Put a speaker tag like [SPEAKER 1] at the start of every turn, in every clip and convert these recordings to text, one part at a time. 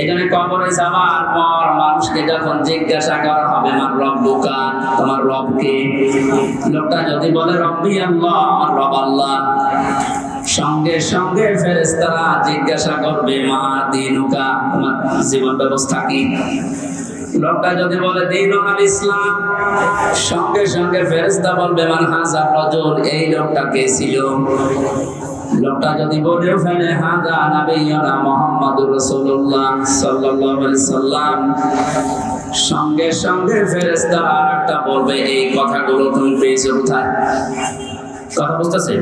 [SPEAKER 1] এখানে কবরে যাওয়ার পর মানুষকে যখন জিজ্ঞাসা করা হবে মান রব্বুকা, তোমার রব কে? লোকটা যদি বলে রব্বি আল্লাহ, আমার রব আল্লাহ, সঙ্গে সঙ্গে ফেরেশতারা জিজ্ঞাসা করবে মা দীনুকা, তোমার জীবন ব্যবস্থা কি? লোকটা যদি বলে দীনুল ইসলাম, সঙ্গে সঙ্গে ফেরেশতা বলবে মান হাযা রাজুল, এই লোকটা কে ছিল? লোকটা যদি বলেও ফেলে হাযা নাবিয়ুনা মুহাম্মাদুর রাসূলুল্লাহ সাল্লাল্লাহু আলাইহি সাল্লাম, সঙ্গে সঙ্গে ফেরেশতারা একটা বলবে এই কথাগুলো তুমি পেয়েছো কোথায়? কথা বুঝতেছেন?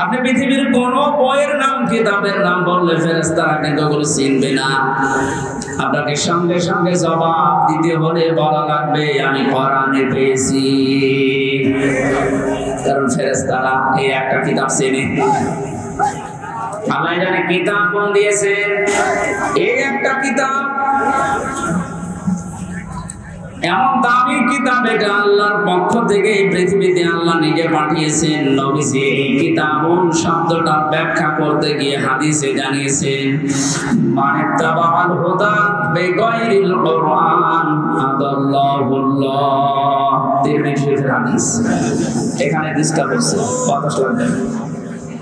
[SPEAKER 1] আপনি পৃথিবীর কোন বইয়ের নাম, কিতাবের নাম বললে ফেরেশতারা কিন্তু ওগুলো চিনবে না। আপনাকে সঙ্গে সঙ্গে জবাব দিতে হলে বলা লাগবে আমি কোরআনে পেয়েছি, কারণ ফেরেশতারা এই একটা কিতাব চেনে। আল্লাহ জানে কিতাব কোন দিয়েছেন, এই একটা কিতাব, এমন দামি কিতাব, এটা আল্লাহর পক্ষ থেকে এই পৃথিবীতে আল্লাহ নিজে পাঠিয়েছেন। নবীজি এই কিতাবুন শব্দটা ব্যাখ্যা করতে গিয়ে হাদিসে জানিয়েছেন মানে তাবাল হুদা বিগাইরিল কুরআন আদাল্লাহুল্লাহ, তিরমিজির হাদিস। এখানে ডিসকাস হচ্ছে, কথা শুনবেন,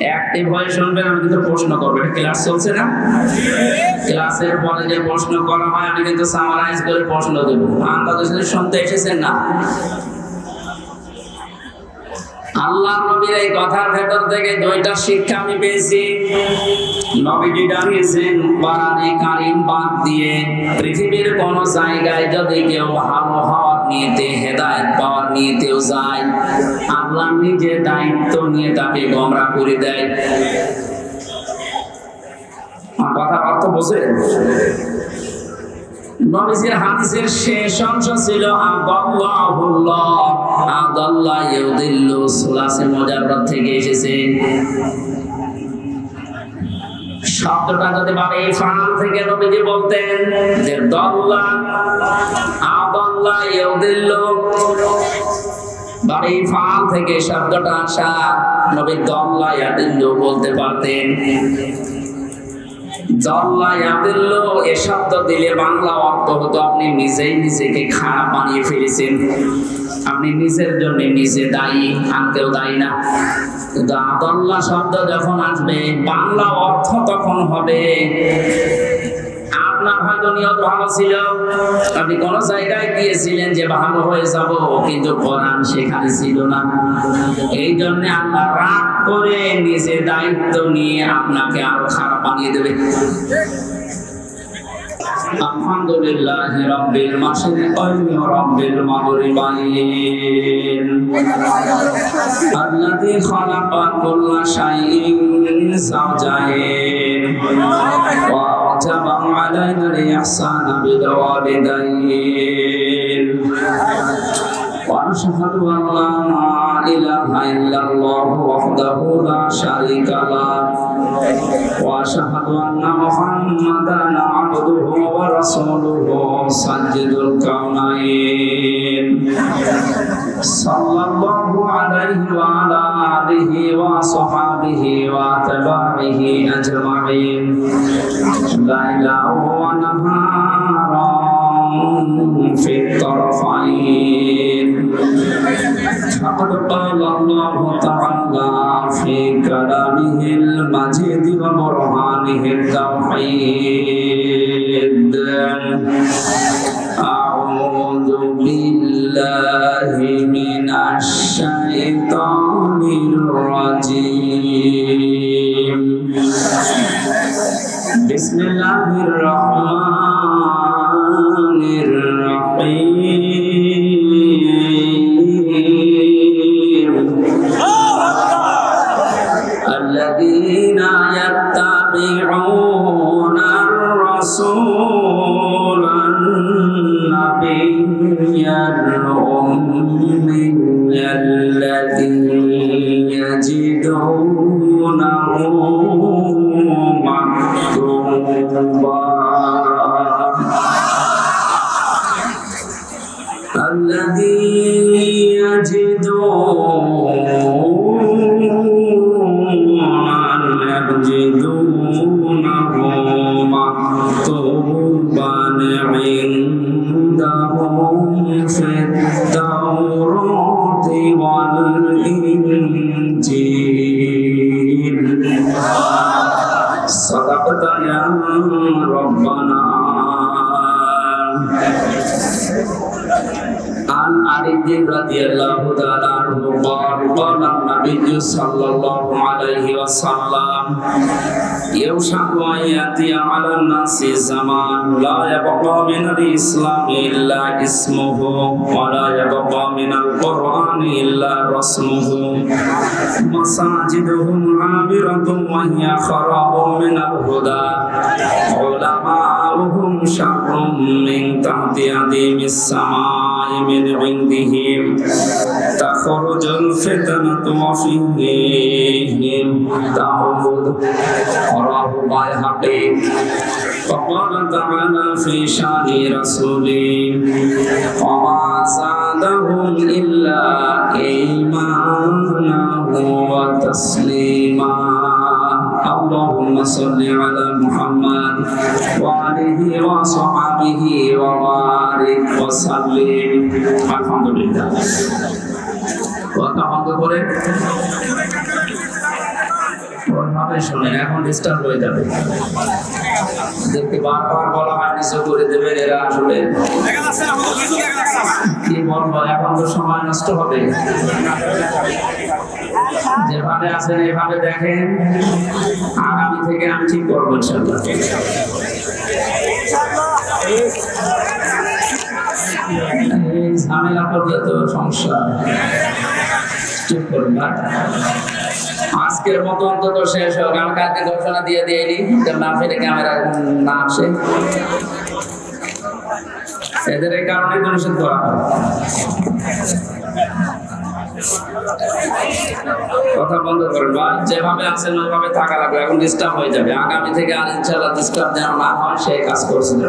[SPEAKER 1] অ্যাক্টিভ হয়ে শুনবেন। আমি কিন্তু প্রশ্ন করবো, এটা ক্লাস চলছে না? ক্লাসের পরে যে প্রশ্ন করা হয় আমি কিন্তু সামারাইজ করে প্রশ্ন দেবো, আন্দাজে যদি শুনতে এসেছেন না। আল্লাহ নবীর এই কথার ভেতর থেকে দুইটা শিক্ষা আমি পেয়েছি। নবীজি জানিয়েছেন কোরআনে কারীম বাদ দিয়ে পৃথিবীর কোন জায়গায় যদি কেউ ভালো হওয়ার নিয়তে, হেদায়েত পাওয়ার নিয়তেও যায়, আল্লাহ নিজে দায়িত্ব নিয়ে তাকে গোমরাহ করে দেয়। কথার অর্থ বোঝেন? নবীজির হাদিসের শেষ অংশ ছিল আদাল্লাহুল্লাহ, আদাল্লা ইউদিল্লু, সুলাসে মুজাররাদ থেকে এসেছে। শব্দটা যদি ভাবে ফাল থেকে নবীজি বলতেন যে দাল্লা আদাল্লা ইউদিল্লু, ভাবে ফাল থেকে শব্দটা আসা, নবী দাল্লা ইয়াদিল্লু বলতে পারতেন। জাল্লা ইয়াদিল্লু এ শব্দ দিলে বাংলা অর্থ হতো আপনি নিজেই নিজেকে খারাপ বানিয়ে ফেলেছেন, আপনি নিজের জন্য নিজে দায়ী, আর কেউ দায়ী না। কিন্তু আদাল্লা শব্দ যখন আসবে বাংলা অর্থ তখন হবে আপনার হয়তো নিয়ত ভালো ছিল, আপনি কোন জায়গায় গিয়েছিলেন যে ভালো হয়ে যাব, কিন্তু কোরআন সেখানে ছিল না। এই জন্য আল্লাহ রাগ করে নিজে দায়িত্ব নিয়ে আপনাকে আরো খারাপ বানিয়ে দেবে। আলহামদুলিল্লাহি রাব্বিল মাশরিকাইনি ওয়া রাব্বিল মাগরিবাইন আল্লাযী খালাকা কুল্লা শাইইন যাওজাইন ওয়া আওজাবা আলাইনা আল-ইহসানা বিল ওয়ালিদাইন ওয়া আশহাদু আন লা ইলাহা ইল্লাল্লাহু ওয়াহদাহু লা শারীকা লাহু ওয়া আশহাদু আন্না মুহাম্মাদান আবদুহু ওয়া রাসূলুহু সাজ্জাদুল কাউনাইন সাল্লাল্লাহু আলাইহি ওয়া আলা আলিহি ওয়া সাহবিহি ওয়া তাবাইহি আজমাইন লাইলাহু ওয়া নাহারান ফি তারফাইন فقد قال الله تعالى في كلامه المجيد وبرهانه التوحيد أعوذ بالله من الشيطان الرجيم بسم الله الرحمن الرحيم الذين يتبعون الرسول النبي الأمي الذي يجدونه مكتوبا يا ربنا. عن علي رضي الله تعالى عنه قال قال النبي صلى الله عليه وسلم يوشك أن يأتي على الناس زمان لا يبقى من الإسلام إلا اسمه ولا يبقى من القرآن إلا رسمه مساجدهم عامرة وهي خراب من الهدى علماؤهم شر من تحت أديم السماء من عندهم تخرج الفتنة وفيهم تعود رواه البيهقي. وقال تعالى في شان رسوله وما زادهم إلا إيمانا وتسليما. اللهم صل على محمد وآله وصحبه وبارك وسلم. الحمد لله. কথা বন্ধ করে ওইভাবে শোনেন, এখন ডিস্টার্ব হয়ে যাবে। দেখতে বারবার বলা হয় নিচু করে দেবেন, এরা আসলে কি বলবো, এখন তো সময় নষ্ট হবে। যেভাবে আছেন এভাবে দেখেন, আগামী থেকে আমি ঠিক করবো ইনশাআল্লাহ। এই ঝামেলা করলে তো সমস্যা। চুপ করুন না, আজকের মতো অন্তত শেষ হোক। আমি কালকে ঘোষণা দিয়ে দিইনি মাহফিলে ক্যামেরা না আসে, এদের এই কারণে তো নিষেধ করা হয়। কথা বন্ধ করেন ভাই, যেভাবে আছেন ওইভাবে থাকা লাগবে, এখন ডিস্টার্ব হয়ে যাবে। আগামী থেকে আর ইনশাআল্লাহ ডিস্টার্ব যেন না হয় সেই কাজ করছিল।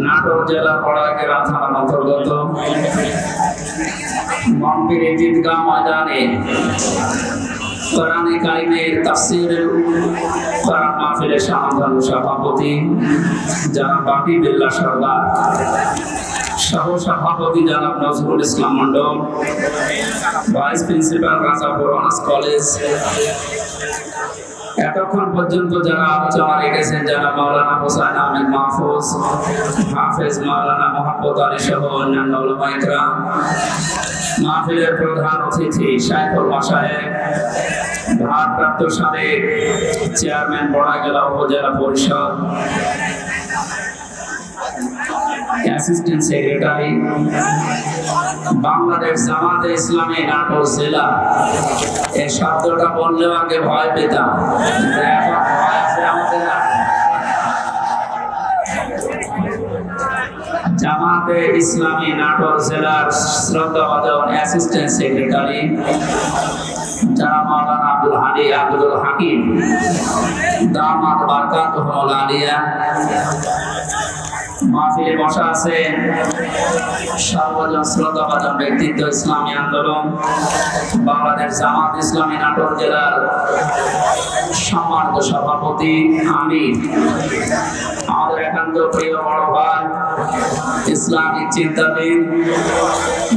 [SPEAKER 1] নাটোর জেলার বড়াইগ্রাম থানার অন্তর্গত মন্দির ঈদগাহ ময়দানে কোরআনে কারিমের তাফসীরের কোরআন মাহফিলের সম্মানিত সভাপতি জনাব বাপি বিল্লাহ সরদার, সহ সভাপতি জনাব Nazrul Islam Mondal, vice principal Rajapur honours college, এতক্ষণ পর্যন্ত যারা আলোচনা রেখেছেন যারা মাওলানা হোসেন আহমেদ মাহফুজ, হাফেজ মাওলানা মোহাম্মদ আলী সহ অন্যান্য উলামা ইকরাম, মাহফিলের প্রধান অতিথি শাইখুল মাশায়েখ, ভারপ্রাপ্ত সাবেক চেয়ারম্যান বড়াইগ্রাম উপজেলা পরিষদ, অ্যাসিস্ট্যান্ট সেক্রেটারি, বাংলাদেশ জামাতে ইসলামী নাটোর জেলা। এই শব্দটা বললেও আগে ভয় পেতাম, এখন ভয় আছে আমাদের না। জামাতে ইসলামী নাটোর জেলার শ্রদ্ধাভাজন অ্যাসিস্ট্যান্ট সেক্রেটারি যারা মাওলানা আব্দুল হাদি আব্দুল হাকিম দামাত বারকাতুহুল আলিয়া, মাহফিলে বসা আছেন সর্বজন শ্রদ্ধাভাজন ব্যক্তিত্ব ইসলামী আন্দোলন বাংলাদেশ জামাত ইসলামী নাটোর জেলার সম্মানিত সভাপতি আমির, আমাদের একান্ত প্রিয় বড় ভাই ইসলামিক চিন্তাবিদ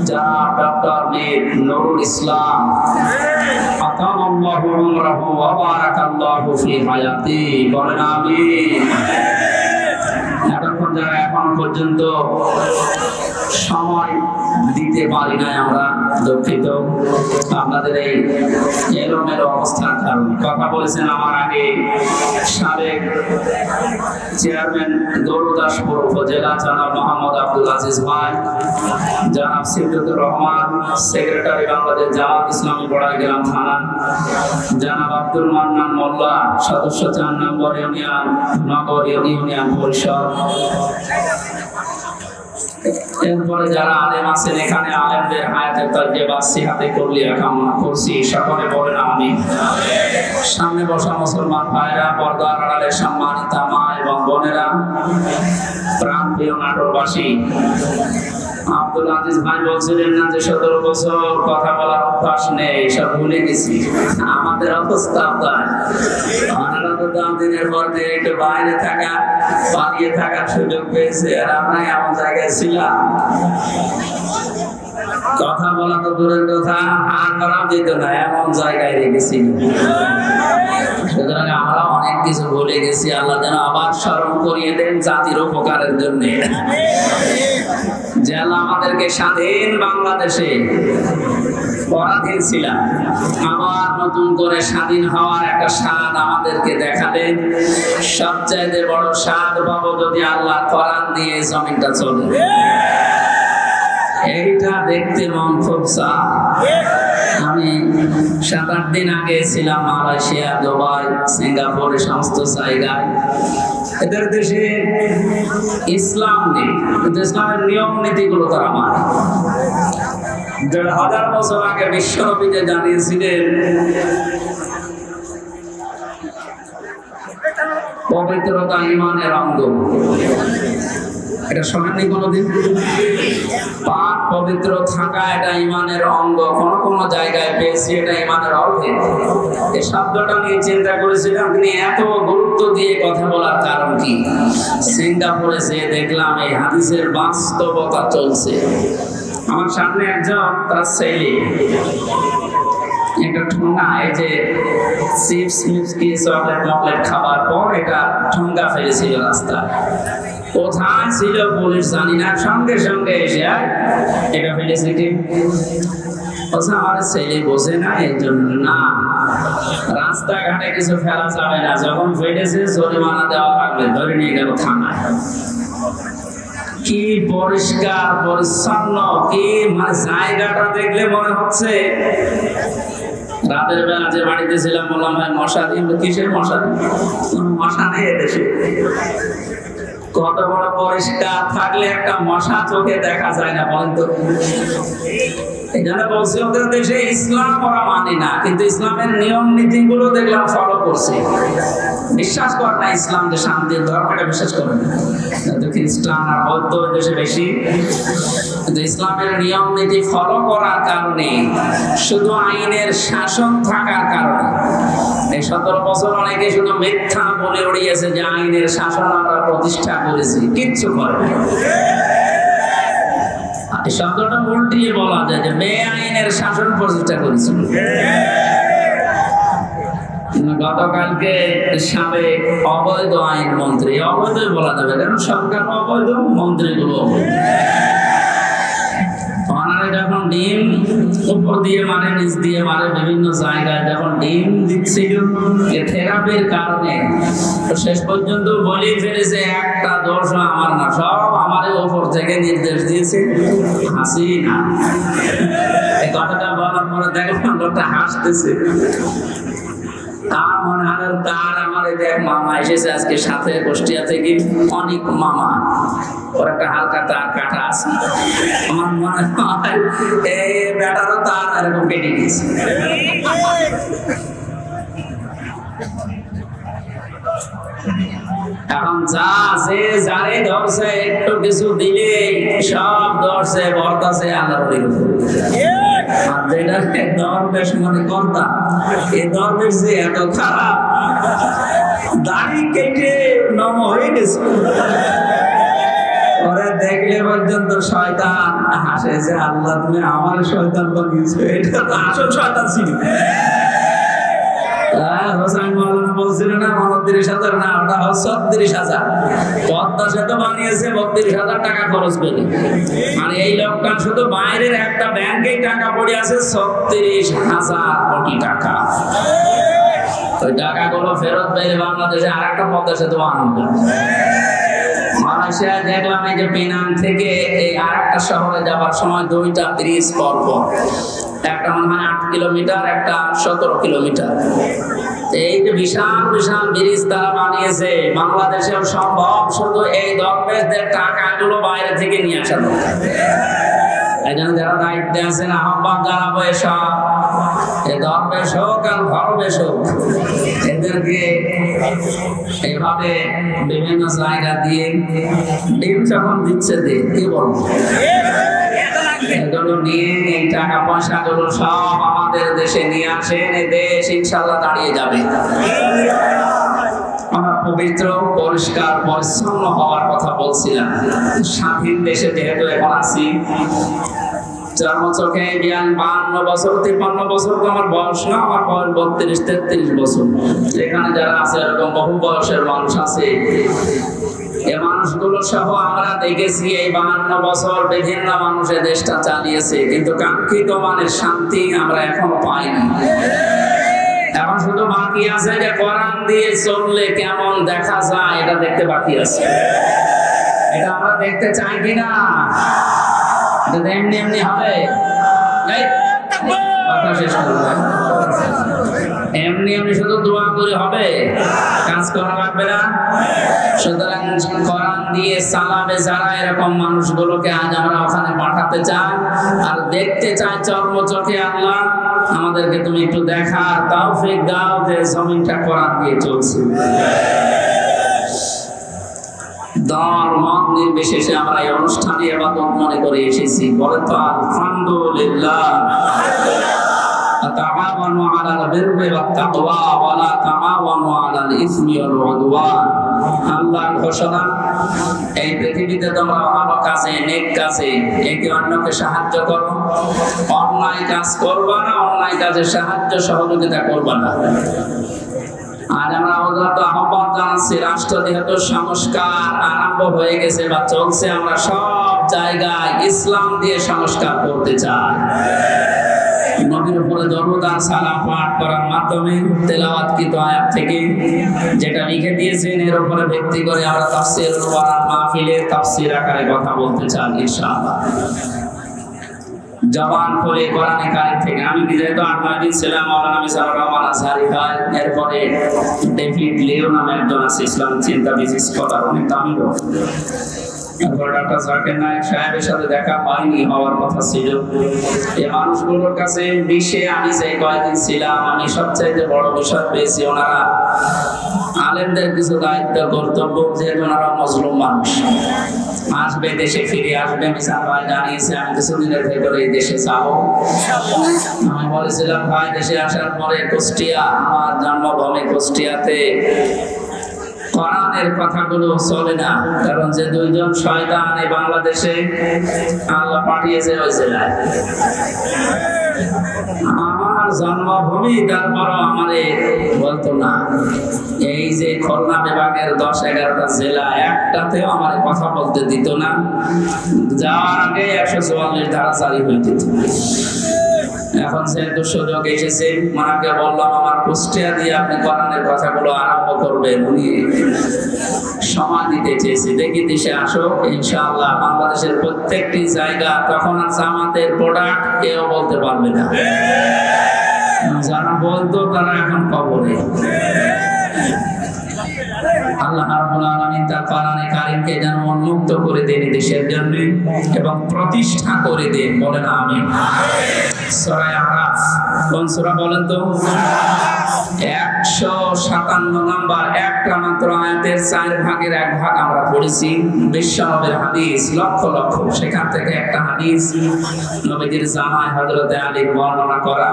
[SPEAKER 1] জনাব ডক্টর মীর নুরুল ইসলাম, আতামাল্লাহু উমরাহু ওয়া বারাকাল্লাহু ফি হায়াতি, বলেন আমিন। এতক্ষণ যারা এখন পর্যন্ত সময় দিতে পারি নাই, আমরা দুঃখিত। আপনাদের এই এলোমেলো অবস্থার কারণে কথা বলেছেন আমার আগে সাবেক চেয়ারম্যান গৌরদাসপুর উপজেলা জনাব মোহাম্মদ আব্দুল আজিজ ভাই, জনাব সিদ্দুর রহমান সেক্রেটারি বাংলাদেশ জামাত ইসলামী বড়াইগ্রাম থানা, জনাব আব্দুল মান্নান মোল্লা সদস্য 4 নম্বর ইউনিয়ন নগর ইউনিয়ন পরিষদ। এরপরে যারা আলেম আছেন এখানে আলেমদের হায়াতের তারজেবা সিহাতে করলিয়া কামনা করছি, সকলে বলেন আমিন। সামনে বসা মুসলমান ভাইরা, পর্দার আড়ালে সম্মানিত মা এবং বোনেরা, প্রাণপ্রিয় নাটোরবাসী, আব্দুল আজিজ ভাই বলছিলেন না যে 17 বছর কথা বলার অভ্যাস নেই, সব ভুলে গেছি। আমাদের অবস্থা তাই, আমরা তো দিনের পর দিন একটু বাইরে থাকা পালিয়ে থাকার সুযোগ পেয়েছে, আর আমরা এমন জায়গায় ছিলাম কথা বলা তো দূরের কথা, আর করাও যেত না, এমন জায়গায় রেখেছি। সুতরাং আমরা অনেক কিছু ভুলে গেছি, আল্লাহ যেন আবার স্মরণ করিয়ে দেন জাতির উপকারের জন্য। যে আল্লাহ আমাদেরকে স্বাধীন বাংলাদেশে পরাধীন ছিলাম, আবার নতুন করে স্বাধীন হওয়ার একটা স্বাদ আমাদেরকে দেখালেন। সবচাইতে বড় স্বাদ পাবো যদি আল্লাহ কোরআন দিয়ে জমিনটা চলে। এইটা দেখতে মন খুব চায়। আমি 7-8 দিন আগে ছিলাম মালয়েশিয়া, দুবাই, সিঙ্গাপুর, সমস্ত জায়গায়। এদের দেশে ইসলাম নেই, কিন্তু ইসলামের নিয়ম নীতিগুলো তারা মানে। 1500 বছর আগে বিশ্বনবী যে জানিয়েছিলেন পবিত্রতা ঈমানের অঙ্গ, এটা শোনেননি কোনোদিন? পাক পবিত্র থাকা এটা ঈমানের অঙ্গ। কোন কোন জায়গায় পেয়েছি এটা ঈমানের অর্ধেক। এই শব্দটা নিয়ে চিন্তা করেছিলাম, তিনি এত গুরুত্ব দিয়ে কথা বলার কারণ কি? সিঙ্গাপুরে যে দেখলাম এই হাদিসের বাস্তবতা চলছে। আমার সামনে একজন, তার ছেলে একটা ঠোঙা, এই যে চিপস মিপস চকলেট মকলেট খাবার পর এটা ঠোঙা ফেলেছিল রাস্তায়। কোথায় ছিল পুলিশ জানি না, সঙ্গে সঙ্গে এসে এটা ফেলেছে কি? আমার ছেলে বোঝে না, এই জন্য না, রাস্তাঘাটে কিছু ফেলা যাবে না, যখন ফেলেছে জরিমানা দেওয়া লাগবে, ধরে নিয়ে গেল থানায়। কি পরিষ্কার পরিচ্ছন্ন, কি মানে জায়গাটা দেখলে মনে হচ্ছে। রাতের বেলা যে বাড়িতে ছিলাম বললাম, ভাই মশা দিন। কিসের মশা? মশা নেই এদেশে। কত বড় পরিষ্কার থাকলে একটা মশা চোখে দেখা যায় না, বলেন তো? এই জন্য বলছি ওদের দেশে ইসলাম ওরা মানে না, কিন্তু ইসলামের নিয়ম নীতি গুলো দেখলাম ফলো করছে। বিশ্বাস করে না ইসলাম যে শান্তির ধর্ম, এটা বিশ্বাস করে না। খ্রিস্টান আর বৌদ্ধ দেশে বেশি, কিন্তু ইসলামের নিয়ম নীতি ফলো করার কারণে, শুধু আইনের শাসন থাকার কারণে এই 17 বছর অনেকে শুধু মিথ্যা বলে উড়িয়েছে যে আইনের শাসন আমরা প্রতিষ্ঠা করেছি, কিচ্ছু করে না। এই শব্দটা উল্টিয়ে বলা যায় যে বেআইনের শাসন প্রতিষ্ঠা করেছিল। গতকালকে সাবেক অবৈধ আইন মন্ত্রী, অবৈধ বলা যাবে কারণ সরকার অবৈধ, মন্ত্রীগুলো অবৈধ। যখন ডিম উপর দিয়ে মারে, নিচ দিয়ে মারে, বিভিন্ন জায়গায় যখন ডিম দিচ্ছিল থেরাপির কারণে, তো শেষ পর্যন্ত বলেই ফেলেছে একটা দোষ আমার না, সব আমাদের উপর থেকে নির্দেশ দিয়েছে হাসিনা। এই কথাটা বলার পরে দেখলাম লোকটা হাসতেছে। তার মনে হয় তার আমার এক মামা এসেছে আজকে সাথে কুষ্টিয়া থেকে, অনেক মামা, ওর একটা হালকা তার কাটা আছে। আমার মনে হয় এই বেটারও তার এরকম কেটে গেছে। এখন যা যে যারে ধরছে একটু কিছু দিলে সব ধরছে, বর্তাছে আল্লাহর উপর। আর যেটা দরবেশ মনে কর্তা, এই দরবেশ যে এত খারাপ, দাড়ি কেটে নম হয়ে গেছে। ওরা দেখলে পর্যন্ত শয়তান হাসে যে আল্লাহ তুমি আমার শয়তান বানিয়েছো, এটা তো আসল শয়তান ছিল। হোসেন মাওলানা বলছিল না 29,000 না, ওটা 36,000। পদ্মা সেতু বানিয়েছে 32,000 টাকা খরচ করে। মানে এই লোকটা শুধু বাইরের একটা ব্যাংকে টাকা পড়ে আছে 36,000 কোটি টাকা। ওই টাকাগুলো ফেরত পেলে বাংলাদেশে আর একটা পদ্মা সেতু আনবে। মালয়েশিয়া দেখলাম এই যে পেনাং থেকে এই আর একটা শহরে যাবার সময় 2টা ব্রিজ পরপর, একটা মনে হয় 8 কিলোমিটার, একটা 17 কিলোমিটার। এই যে বিশাল বিশাল ব্রিজ তারা বানিয়েছে, বাংলাদেশেও সম্ভব, শুধু এই দরবেশদের টাকাগুলো বাইরে থেকে নিয়ে আসা দরকার। এই জন্য যারা দায়িত্বে আছেন আহ্বান জানাবো, এসব দরবেশ হোক আর ধর্মেশ হোক, এদেরকে এইভাবে বিভিন্ন জায়গা দিয়ে ডিম যখন দিচ্ছে কি বলবো, এগুলো নিয়ে এই টাকা পয়সা গুলো সব আমাদের দেশে নিয়ে আসেন, এই দেশ ইনশাল্লাহ দাঁড়িয়ে যাবে। আমরা পবিত্র পরিষ্কার পরিচ্ছন্ন হওয়ার কথা বলছিলাম। স্বাধীন দেশে যেহেতু এখন আছি, চোখে 52 বছর 53 বছর তো আমার বয়স না, আমার বয়স 32-33 বছর। এখানে যারা আছে এরকম বহু বয়সের মানুষ আছে। এই মানুষগুলো সহ আমরা দেখেছি এই 52 বছর বিভিন্ন মানুষে দেশটা চালিয়েছে, কিন্তু কাঙ্ক্ষিত মানের শান্তি আমরা এখনো পাইনি। এখন শুধু বাকি আছে যে কোরআন দিয়ে চললে কেমন দেখা যায় এটা দেখতে বাকি আছে। এটা আমরা দেখতে চাই কিনা? এটা এমনি এমনি হবে? কথা শেষ করবো। এমনি এমনি শুধু দোয়া করে হবে? কাজ করা লাগবে না? সুতরাং কোরআন দিয়ে চালাবে যারা, এরকম মানুষগুলোকে আজ আমরা ওখানে পাঠাতে চাই আর দেখতে চাই চর্ম চোখে। আল্লাহ আমাদেরকে তুমি একটু দেখা তৌফিক দাও যে জমিনটা কোরআন দিয়ে চলছে। দল মত নির্বিশেষে আমরা এই অনুষ্ঠানে ইবাদত মনে করে এসেছি। বলে তো আলহামদুলিল্লাহ। তাআওয়ানু আলাল বিররি ওয়াত তাকওয়া ওয়া লা তাআওয়ানু আলাল ইসমি ওয়াল উদওয়ান। আল্লাহর ঘোষণা, এই পৃথিবীতে তোমরা ভালো কাজে, নেক কাজে একে অন্যকে সাহায্য করো, অন্যায় কাজ করবা না, অন্যায় কাজে সাহায্য সহযোগিতা করবা না। আজ আমরা আহ্বান জানাচ্ছি, রাষ্ট্র যেহেতু সংস্কার আরম্ভ হয়ে গেছে বা চলছে, আমরা সব জায়গায় ইসলাম দিয়ে সংস্কার করতে চাই। নবীর উপরে দরুদ আর সালাম পাঠ করার মাধ্যমে তেলাওয়াতকৃত আয়াত থেকে যেটা লিখে দিয়েছেন এর উপরে ভিত্তি করে আমরা তাফসীরুল কোরআন মাহফিলে তাফসীর আকারে কথা বলতে চাই ইনশাআল্লাহ। জবান খুলে কোরআনে কারিম থেকে। আমি যেহেতু 8-9 দিন ছিলাম, মাওলানা মিজানুর রহমান আজহারি ভাই, এরপরে ডেভিড লিও নামে একজন আছে ইসলাম চিন্তাবিদ স্কলার, অনেক দামি লোক। তারপর ডক্টর জাকির নায়েক সাহেবের সাথে দেখা হয়নি, হওয়ার কথা ছিল। এই মানুষগুলোর কাছে বিশ্বে আমি যে কয়েকদিন ছিলাম, আমি সবচাইতে বড় বিষয় পেয়েছি, ওনারা আলেমদের কিছু দায়িত্ব কর্তব্য, যেহেতু ওনারা মজলুম মানুষ, আসবে, দেশে ফিরে আসবে। মিজান ভাই জানিয়েছে আমি কিছুদিনের ভেতরে এই দেশে যাবো। আমি বলেছিলাম ভাই দেশে আসার পরে কুষ্টিয়া, আমার জন্মভূমি কুষ্টিয়াতে কোরআনের কথাগুলো চলে না, কারণ যে দুইজন শয়তান এই বাংলাদেশে আল্লাহ পাঠিয়েছে ওই জেলায়। আমার জন্মভূমি, তারপরও আমারে বলতো না। এই যে খুলনা বিভাগের 10-11টা জেলা, একটাতেও আমার কথা বলতে দিত না। যাওয়ার আগে 144 ধারা জারি হয়ে যেত। এখন যেহেতু সুযোগ এসেছে, মাকে বললাম আমার কুষ্টিয়া দিয়ে আপনি কোরআনের কথাগুলো আরম্ভ করবেন। উনি সময় দিতে চেয়েছি, দেখি দেশে আসো ইনশাআল্লাহ। বাংলাদেশের প্রত্যেকটি জায়গা তখন আর জামাতের প্রোডাক্ট কেউ বলতে পারবে না। যারা বলতো তারা এখন কবরে। আল্লাহ রাব্বুল আলামিন তার কোরআনে কারীমকে যেন উন্মুক্ত করে দেন দেশের জন্য এবং প্রতিষ্ঠা করে দেন। বলেন আমিন। সূরা আরাফ কোন সূরা বলেন তো? 157 নম্বর, একটা মাত্র আয়াতের 4 ভাগের 1 ভাগ আমরা পড়েছি। বিশ্বনবীর হাদিস লক্ষ লক্ষ, সেখান থেকে একটা হাদিস নবীজির জামাই হযরতে আলীর বর্ণনা করা,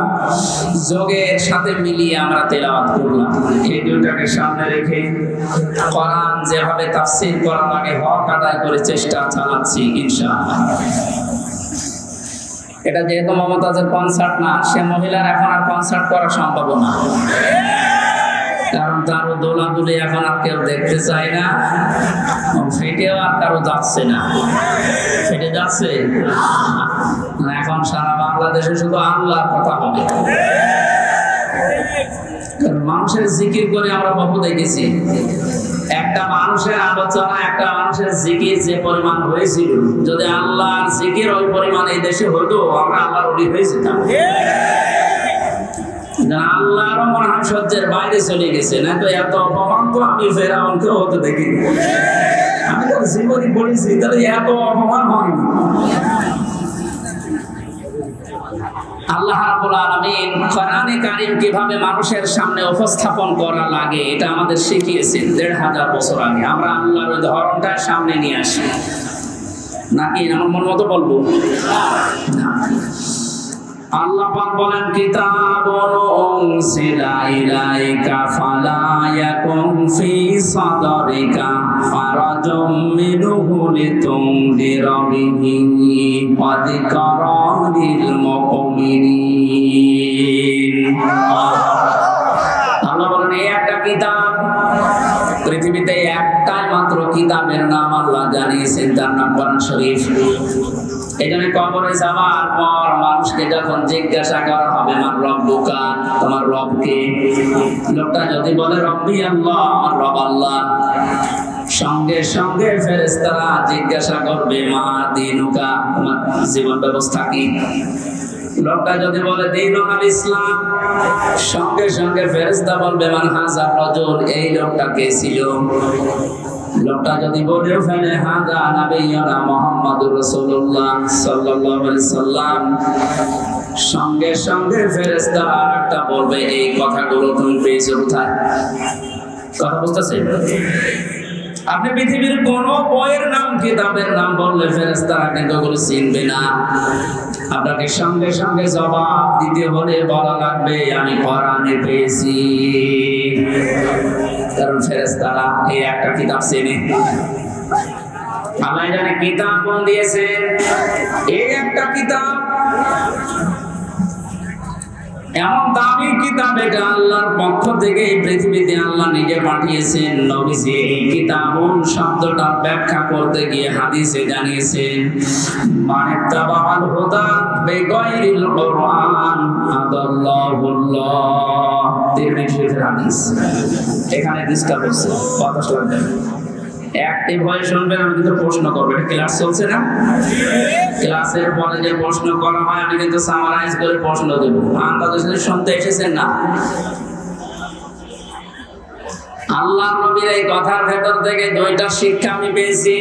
[SPEAKER 1] যোগের সাথে মিলিয়ে আমরা তেলাওয়াত করলাম। এই দুইটাকে সামনে রেখে কোরআন যেভাবে তাফসীর করা লাগে হক আদায় করে চেষ্টা চালাচ্ছি ইনশাআল্লাহ। এটা যেহেতু মমতাজের কনসার্ট না, সে মহিলার এখন আর কনসার্ট করা সম্ভব না, কারণ তারও দোলাদুলি এখন আর কেউ দেখতে চায় না, ফেটেও আর কারো যাচ্ছে না। ফেটে যাচ্ছে এখন সারা বাংলাদেশে শুধু আল্লাহর কথা হবে। মানুষের জিকির করে আমরা বহু দেখেছি, একটা মানুষের আলোচনা, একটা মানুষের জিকির যে পরিমাণ হয়েছিল, যদি আল্লাহর জিকির ওই পরিমাণ এই দেশে হতো, আমরা আল্লাহর ওলি হয়ে যেতাম। আল্লাহরও মনে হয় সহ্যের বাইরে চলে গেছে, না তো এত অপমান তো আমি ফেরাউনকেও হতে দেখি। আমি তো জীবনী পড়েছি, তাহলে এত অপমান হয়নি। আল্লাহ রাব্বুল আলামিন কোরআনে কারীম কিভাবে মানুষের সামনে উপস্থাপন করা লাগে এটা আমাদের শিখিয়েছেন 1500 বছর আগে। আমরা আল্লাহর ওই ধরনটা সামনে নিয়ে আসি নাকি আমার মন মতো বলবো না। আল্লাহ পাক বলেন কিতাবুন উনসিলা ইলাইকা ফালা ইয়াকুন ফি সাদরিকা ফারাজুম মিনহু লিতুনদিরা বিহি ওয়া যিকরা লিল মুমিনিন। আল্লাহ বলেন এই একটা কিতাব, পৃথিবীতে একটাই মাত্র কিতাবের নাম আল্লাহ জানিয়েছেন, তার নাম কোরআন শরীফ। এখানে কবরে যাওয়ার পর মানুষকে যখন জিজ্ঞাসা করা হবে মান রব্বুকা, তোমার রব কে? লোকটা যদি বলে রব্বি আল্লাহ, আমার রব আল্লাহ, সঙ্গে সঙ্গে ফেরেশতারা জিজ্ঞাসা করবে মা দীনুকা, তোমার জীবন ব্যবস্থা কি? লোকটা যদি বলে দীনুল ইসলাম, সঙ্গে সঙ্গে ফেরেশতা বলবে মান হাযার রাজুল, এই লোকটা কে ছিল? লোকটা যদি বলে ফেলে হাযা নবিয়ুনা মুহাম্মাদুর রাসূলুল্লাহ সাল্লাল্লাহু আলাইহি সাল্লাম, সঙ্গে সঙ্গে ফেরেশতারা আরেকটা বলবে এই কথাগুলো তুমি পেয়েছো কোথায়? কথা বুঝতেছেন? আপনি পৃথিবীর কোন বইয়ের নাম, কিতাবের নাম বললে ফেরেশতারা কিন্তু ওগুলো চিনবে না। আপনাকে সঙ্গে সঙ্গে জবাব দিতে হলে বলা লাগবে আমি কোরআনে পেয়েছি, কারণ ফেরেশতারা এই একটা কিতাব চেনে। আল্লাহ জানে কিতাব কোন দিয়েছেন, এই একটা কিতাব, এমন দামি কিতাব, এটা আল্লাহর পক্ষ থেকে এই পৃথিবীতে আল্লাহ নিজে পাঠিয়েছেন। নবীজি এই কিতাবুন শব্দটা ব্যাখ্যা করতে গিয়ে হাদিসে জানিয়েছেন মানে তাবাল হুদা বিগাইরিল কুরআন আদাল্লাহুল্লাহ, তিরমিজি শরীফের হাদিস। এখানে ডিসকাস হচ্ছে, কথা শুনবেন, অ্যাক্টিভ হয়ে শুনবেন। আমি কিন্তু প্রশ্ন করবো, এটা ক্লাস চলছে না? ক্লাসের পরে যে প্রশ্ন করা হয় আমি কিন্তু সামারাইজ করে প্রশ্ন দেবো। আন্দাজে শুনতে এসেছেন না? আল্লাহ নবীর এই কথার ভেতর থেকে দুইটা শিক্ষা আমি পেয়েছি।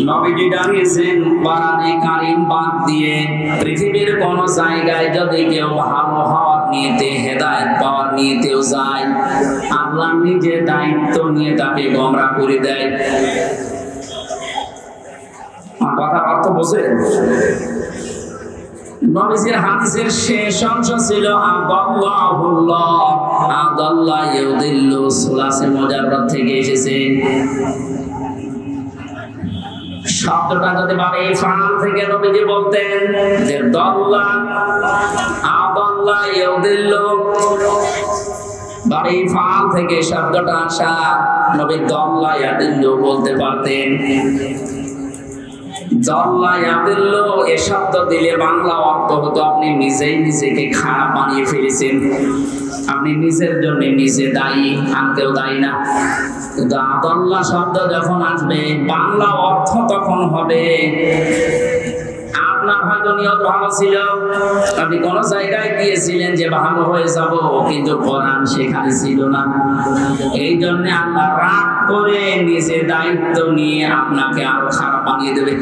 [SPEAKER 1] নবীজি জানিয়েছেন কোরআনে কারীম বাদ দিয়ে পৃথিবীর কোন জায়গায় যদি কেউ ভালো হওয়ার নিয়তে, হেদায়েত পাওয়ার নিয়তেও যায়, আল্লাহ নিজে দায়িত্ব নিয়ে তাকে গোমরাহ করে দেয়। কথা অর্থ বোঝেন? নবীজির হাদিসের শেষ অংশ ছিল আদাল্লাহুল্লাহ, আদাল্লাহ ইউদিল্লু, সুলাসে মুজাররাদ থেকে এসেছে। শব্দটা যদি ভাবে ফান থেকে নবীজি বলতেন যে দাল্লা আদাল্লাহ ইউদিল্লু, বাড়ি ফান থেকে শব্দটা আসা, নবী দাল্লা ইয়াদিল্লু বলতে পারতেন। এ শব্দ দিলে বাংলা অর্থ হতো আপনি নিজেই নিজেকে খারাপ বানিয়ে ফেলেছেন, আপনি নিজের জন্য নিজে দায়ী, আর কেউ দায়ী না। কিন্তু আদাল্লাহ শব্দ যখন আসবে বাংলা অর্থ তখন হবে আপনার হয়তো নিয়ত ভালো ছিল, আপনি কোন জায়গায় গিয়েছিলেন যে ভালো হয়ে যাব, কিন্তু কোরআন সেখানে ছিল না। এই জন্য আল্লাহ রাগ করে নিজে দায়িত্ব নিয়ে আপনাকে আরো খারাপ বানিয়ে দেবে।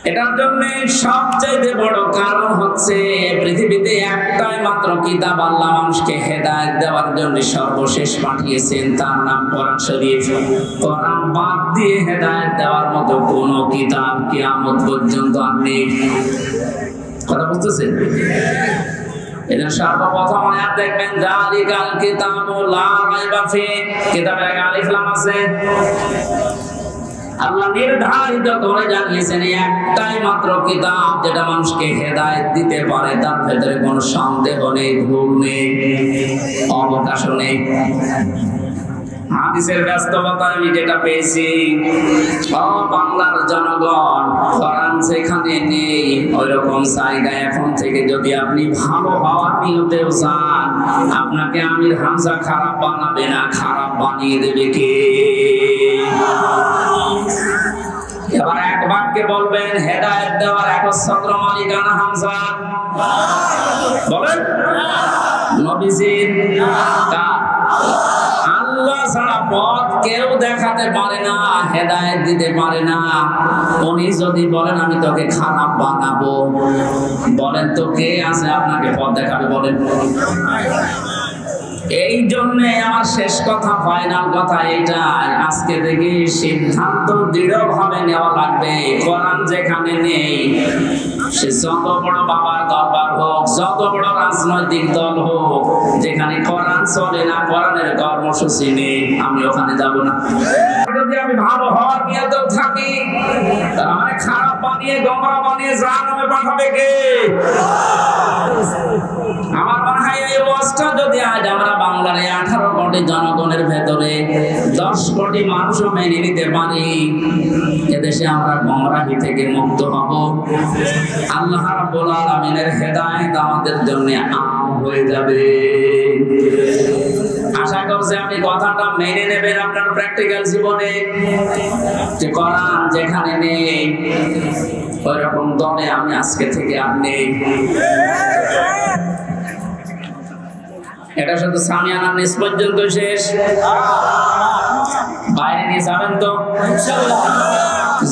[SPEAKER 1] এটার জন্য সবচেয়ে বড় কারণ হচ্ছে পৃথিবীতে একটাই মাত্র কিতাব আল্লাহ মানুষকে হেদায়েত দেওয়ার জন্য সর্বশেষ পাঠিয়েছেন, তার নাম কোরআন শরীফ। কোরআন বাদ দিয়ে হেদায়েত দেওয়ার মতো কোন কিতাব কিয়ামত পর্যন্ত আর নেই। কথা বুঝতেছেন? এটা সর্বপ্রথম আয়াত দেখবেন যালিকাল কিতাবু লা রাইবা ফিহি, কিতাবে আলিফ লাম আছে। আল্লাহ নির্ধারিত করে জানিয়েছেন একটাই মাত্র কিতাব যেটা মানুষকে হেদায়েত দিতে পারে, তার ভেতরে কোনো সন্দেহ নেই, ভুল নেই, অবকাশ নেই। হাদিসের বাস্তবতায় আমি যেটা পেয়েছি, বাংলার জনগণ কোরআন যেখানে নেই ওইরকম জায়গায় এখন থেকে যদি আপনি ভালো হওয়ার নিয়তেও চান, আপনাকে আমির হামজা খারাপ বানাবে না, খারাপ বানিয়ে দেবে কে? এবার এক বাক্যে বলবেন হেদায়েত দেওয়ার একচ্ছত্র মালিকানা হামজা, বলেন নবীজির। আল্লাহ ছাড়া পথ কেউ দেখাতে পারে না, হেদায়েত দিতে পারে না। উনি যদি বলেন আমি তোকে খারাপ বানাবো, বলেন তো কে আছে আপনাকে পথ দেখাবে? বলেন এই জন্য আমার শেষ কথা, ফাইনাল কথা এইটাই, আজকে থেকে সিদ্ধান্ত দৃঢ়ভাবে নেওয়া লাগবে। কোরআন যেখানে নেই, সে যত বড় বাবার দরবার হোক, যত বড় রাজনৈতিক দল হোক, যেখানে কোরআন চলে না, কোরআনের কর্মসূচি নেই, আমি ওখানে যাব না। যদি আমি ভালো হওয়ার নিয়তেও থাকি, তাহলে আমার খারাপ বানিয়ে গোমরা বানিয়ে জাহান্নামে পাঠাবে কে? আমার মনে হয় এই ওয়াজটা যদি আজ আমরা বাংলার 18 কোটি জনগণের ভেতরে 10 কোটি মানুষও মেনে নিতে পারি, এদেশে আমরা গোমরাহি থেকে মুক্ত হব। আল্লাহ রাব্বুল আলামিনের হেদায়েত আমাদের জন্য আম হয়ে যাবে। আশা করছি আপনি কথাটা মেনে নেবেন আপনার প্র্যাকটিক্যাল জীবনে, যে কোরআন যেখানে নেই ওইরকম দলে আমি আজকে থেকে আর নেই। এটা শুধু সামিয়ানার নিচ পর্যন্ত শেষ, বাইরে নিয়ে যাবেন তো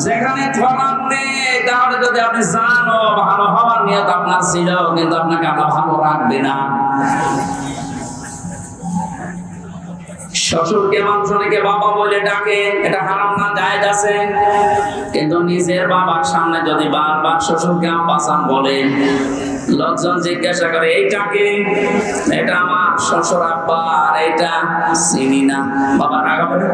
[SPEAKER 1] যেখানে কোরআন নেই। তাহলে যদি আপনি জানো ভালো হওয়ার নিয়ত আপনার ছিল, কিন্তু আপনাকে আল্লাহ ভালো রাখবে না। শ্বশুরকে মানুষ অনেকে বাবা বলে ডাকে, এটা হারাম না, জায়েজ আছে, কিন্তু নিজের বাবার সামনে যদি বারবার শ্বশুরকে আব্বাসান বলেন, লোকজন জিজ্ঞাসা করে এইটাকে, এটা আমার শ্বশুর আব্বা, আর এটা চিনি না, বাবা রাগা বলে।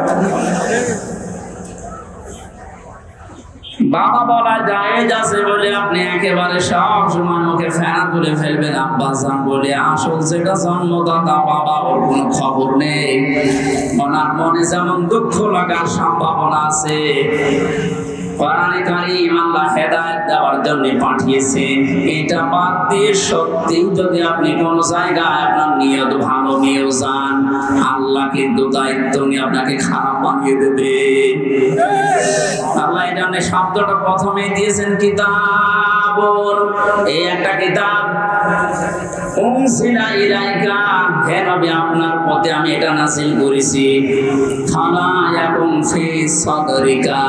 [SPEAKER 1] বাবা বলা জায়েজ আছে বলে আপনি একেবারে সব সময় মুখে ফেনা তুলে ফেলবেন আব্বাসান বলে। আসল যেটা জন্মদাতা বাবা, ওর কোনো খবর নেই, ওনার মনে যেমন দুঃখ লাগার সম্ভাবনা আছে। কোরআনে কারীম আল্লাহ হেদায়েত দেওয়ার জন্য পাঠিয়েছেন। এটা বাদ দিয়ে সত্যি যদি আপনি কোন জায়গায় আপনার নিয়ত ভালো নিয়েও যান, আল্লাহ কিন্তু দায়িত্ব নিয়ে আপনাকে খারাপ বানিয়ে দেবে। আল্লাহ এই জন্য শব্দটা প্রথমেই দিয়েছেন কিতাব, এই একটা কিতাব উনসিলা ইলাইকা, হে নবী আপনার প্রতি আমি এটা নাযিল করেছি। ফালা ইয়াকুম ফি সাদরিকা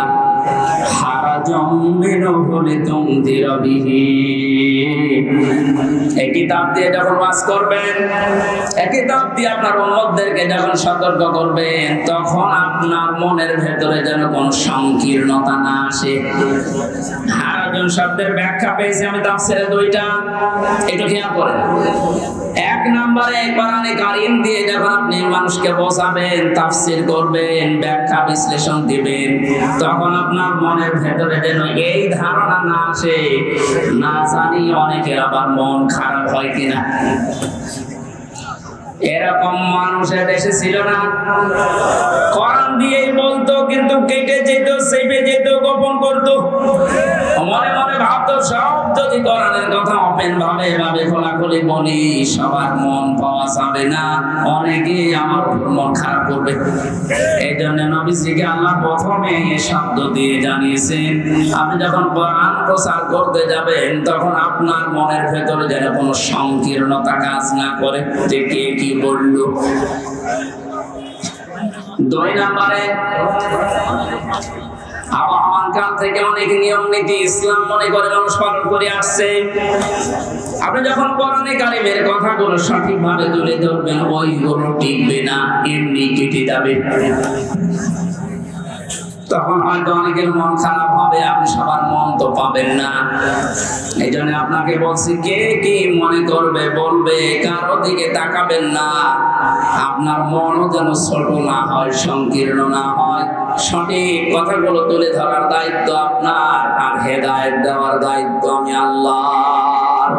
[SPEAKER 1] হারাজুম মিনহু লিতুনদিরা বিহি। এই কিতাব দিয়ে যখন ওয়াজ করবেন, এই কিতাব দিয়ে আপনার উম্মতদেরকে যখন সতর্ক করবেন, তখন আপনার মনের ভেতরে যেন কোনো সংকীর্ণতা না আসে। হারাজুম শব্দের ব্যাখ্যা পেয়েছি আমি তাফসীরে 2টা, একটু খেয়াল করেন। এক নম্বরে কোরআনে কারীম দিয়ে যখন আপনি মানুষকে বোঝাবেন, তাফসীর করবেন, ব্যাখ্যা বিশ্লেষণ দিবেন, তখন আপনার মনের ভেতরে যেন এই ধারণা না আসে, না জানি অনেকের আবার মন খারাপ হয় কিনা। এরকম মানুষের দেশে ছিল না, কোরআন দিয়েই বলতো, কিন্তু কেটে যেত, চেপে যেত, গোপন করতো, মনে মনে ভাবতো সব যদি কোরআনের কথা ওপেন ভাবে খোলাখুলি বলি, সবার মন পাওয়া যাবে না, অনেকে আমার মন খারাপ করবে। এই জন্য নবীজিকে আল্লাহ প্রথমে এই শব্দ দিয়ে জানিয়েছেন, আপনি যখন কোরআন প্রচার করতে যাবেন, তখন আপনার মনের ভেতরে যেন কোনো সংকীর্ণতা কাজ না করে, যে কে কি বলল। 2 নম্বরে আবহাওয়ার কাল থেকে অনেক নিয়ম নীতি ইসলাম মনে করে মানুষ পালন করে আসছে। আপনি যখন কোরআনে কারীমের কথাগুলো সঠিকভাবে তুলে ধরবেন, ওইগুলো টিকবে না, এমনি কেটে যাবে। তখন হয়তো অনেকের মন খারাপ হবে, আপনি সবার মন তো পাবেন না। এই জন্য আপনাকে বলছি, কে কি মনে করবে বলবে, কারো দিকে তাকাবেন না। আপনার মনও যেন ছোট না হয়, সংকীর্ণ না হয়। সঠিক কথাগুলো তুলে ধরার দায়িত্ব আপনার, আর হেদায়েত দেওয়ার দায়িত্ব আমি আল্লাহর।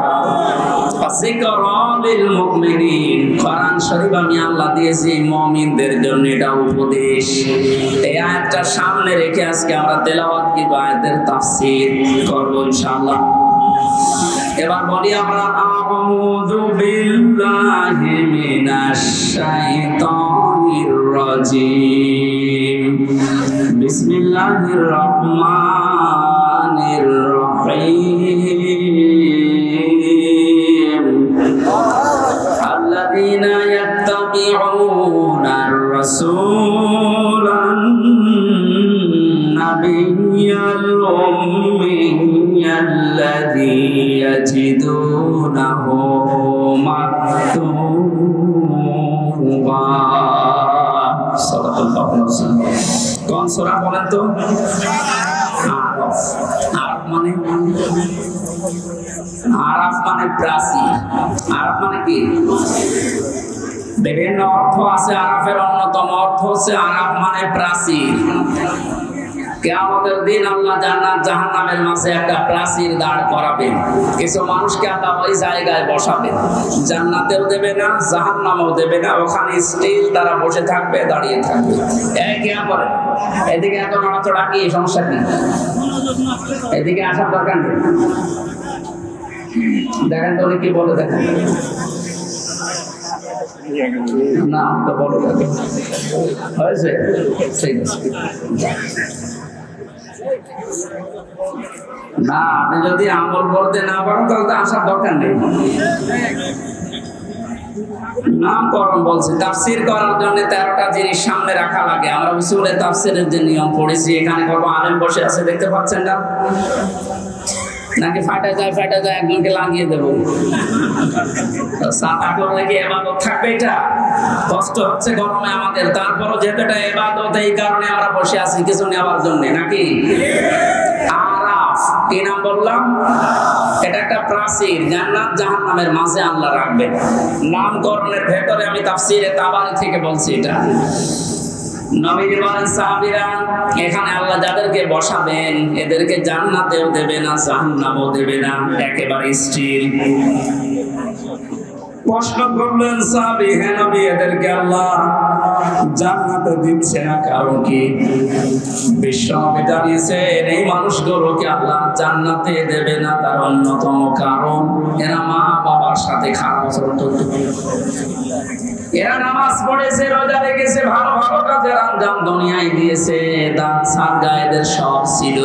[SPEAKER 1] কোরআন শরীফ আমি আল্লাহ দিয়েছি মুমিনদের জন্য, এটা উপদেশ। এই আয়াতটা সামনে রেখে আজকে আমরা তেলাওয়াত কি আয়াতের তাফসীর করব ইনশাআল্লাহ। এবার বলি আমরা, আউযু বিল্লাহি মিনাশ শাইতানির রাজীম, বিসমিল্লাহির রহমানির রহিম। আল্লাযীনা ইয়াত্তাবিউনার রাসূলান নাবিয়্যাল উম্মিয়্যাল্লাযী ইয়াজিদুনাহু মাকতুবান সূরা বলেন তো? আরাফ। আরাফ মানে প্রাচীর। আরাফ মানে কি? বিভিন্ন অর্থ আছে। আরাফের অন্যতম অর্থ হচ্ছে আরাফ মানে প্রাচীর। কিয়ামতের দিন আল্লাহ জান্নাত জাহান্নামের মাঝে একটা প্রাচীর দাঁড় করাবেন। কিছু মানুষকে আল্লাহ ওই জায়গায় বসাবেন, জান্নাতেও দেবে না জাহান্নামেও দেবে না, ওখানে স্টিল তারা বসে থাকবে, দাঁড়িয়ে থাকবে। এদিকে এত নড়াচড়া কি সমস্যা কি? এদিকে আসার দরকার নেই। দেখেন তো কি বলে, দেখেন না তো বলো হয়েছে, ঠিক আছে। না আপনি যদি আমল করতে না পারেন তাহলে আসার দরকার নেই। নামকরণ বলছে, তাফসীর করার জন্য 13টা জিনিস সামনে রাখা লাগে। আমরা উসুলে তাফসীরের যে নিয়ম পড়েছি, এখানে কত আলেম বসে আছে দেখতে পাচ্ছেন না? নাকি ফাটা যায় একজনকে লাগিয়ে দেবো? সাদা করলে কি ইবাদত থাকবে? এটা কষ্ট হচ্ছে গরমে আমাদের, তারপরও যেহেতু এটা ইবাদত, এই কারণে আমরা বসে আছি কিছু নেওয়ার জন্য, নাকি? আরাফ কি নাম বললাম? এটা একটা প্রাচীর, জান্নাত জাহান্নামের মাঝে আল্লাহ রাখবেন। নামকরণের ভেতরে আমি তাফসীরে তাবারি থেকে বলছি এটা। নবীজি বলেন সাহাবীরা, এখানে আল্লাহ যাদেরকে বসাবেন এদেরকে জান্নাতেও দেবে না জাহান্নামেও দেবে না, একেবারে স্থির। প্রশ্ন করলেন সাহাবী, হে নবী এদেরকে আল্লাহ জান্নাতে দিচ্ছে না কারণ কি? বিশ্বনবী জানিয়েছেন এই মানুষগুলোকে আল্লাহ জান্নাতে দেবে না তার অন্যতম কারণ এরা মা বাবার সাথে খারাপ আচরণ করত। এরা নামাজ পড়েছে, রোজা রেখেছে, ভালো ভালো কাজের আঞ্জাম দুনিয়ায় দিয়েছে, দান সাদকা এদের সব ছিল,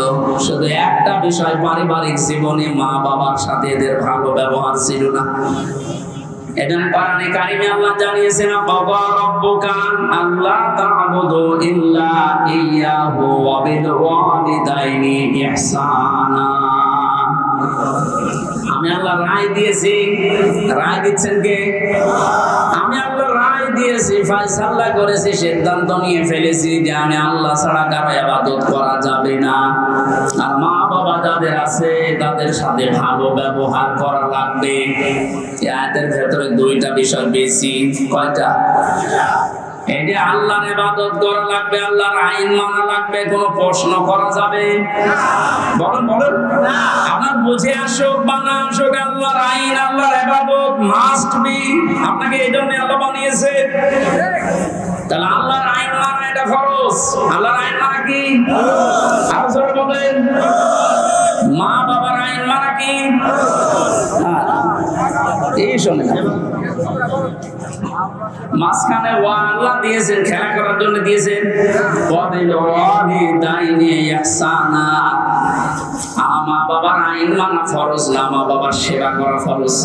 [SPEAKER 1] শুধু একটা বিষয় পারিবারিক জীবনে মা বাবার সাথে এদের ভালো ব্যবহার ছিল না। এজন্য কোরআনে কারিমে আল্লাহ জানিয়েছেন, বাবা রব্বুকা আল্লাহ তা'বুদু ইল্লা ইয়াহু ওয়া বিল ওয়ালিদাইনি ইহসানা। আমি আল্লাহ রায় দিয়েছি, রায় দিচ্ছেন কে? আমি আল্লাহ রায় দিয়েছি, ফয়সালা করেছি, সিদ্ধান্ত নিয়ে ফেলেছি যে আমি আল্লাহ ছাড়া কারো ইবাদত করা যাবে না। আর মা বাবা যাদের আছে তাদের সাথে ভালো ব্যবহার করা লাগবে। এই আয়াতের ভেতরে দুইটা বিষয় বেশি। কয়টা? এই যে আল্লাহর ইবাদত করা লাগবে, আল্লাহর আইন মানা লাগবে, কোনো প্রশ্ন করা যাবে? বলেন বলেন, আপনার বুঝে আসুক বা না আসুক, আল্লাহর আইন আল্লাহর ইবাদত মাস্ট বি। আপনাকে এই জন্য আল্লাহ বানিয়েছে। তাহলে আল্লাহর আইন মানা এটা ফরজ। আল্লাহর আইন মানা কি? আর জোরে বলেন। মা বাবার আইন মানা কি? এই শোনেন, মাঝখানে ওয়া আল্লাহ দিয়েছেন, খেলা করার জন্য দিয়েছেন। মা বাবার আইন মানা ফরজ না, মা বাবার সেবা করা ফরজ।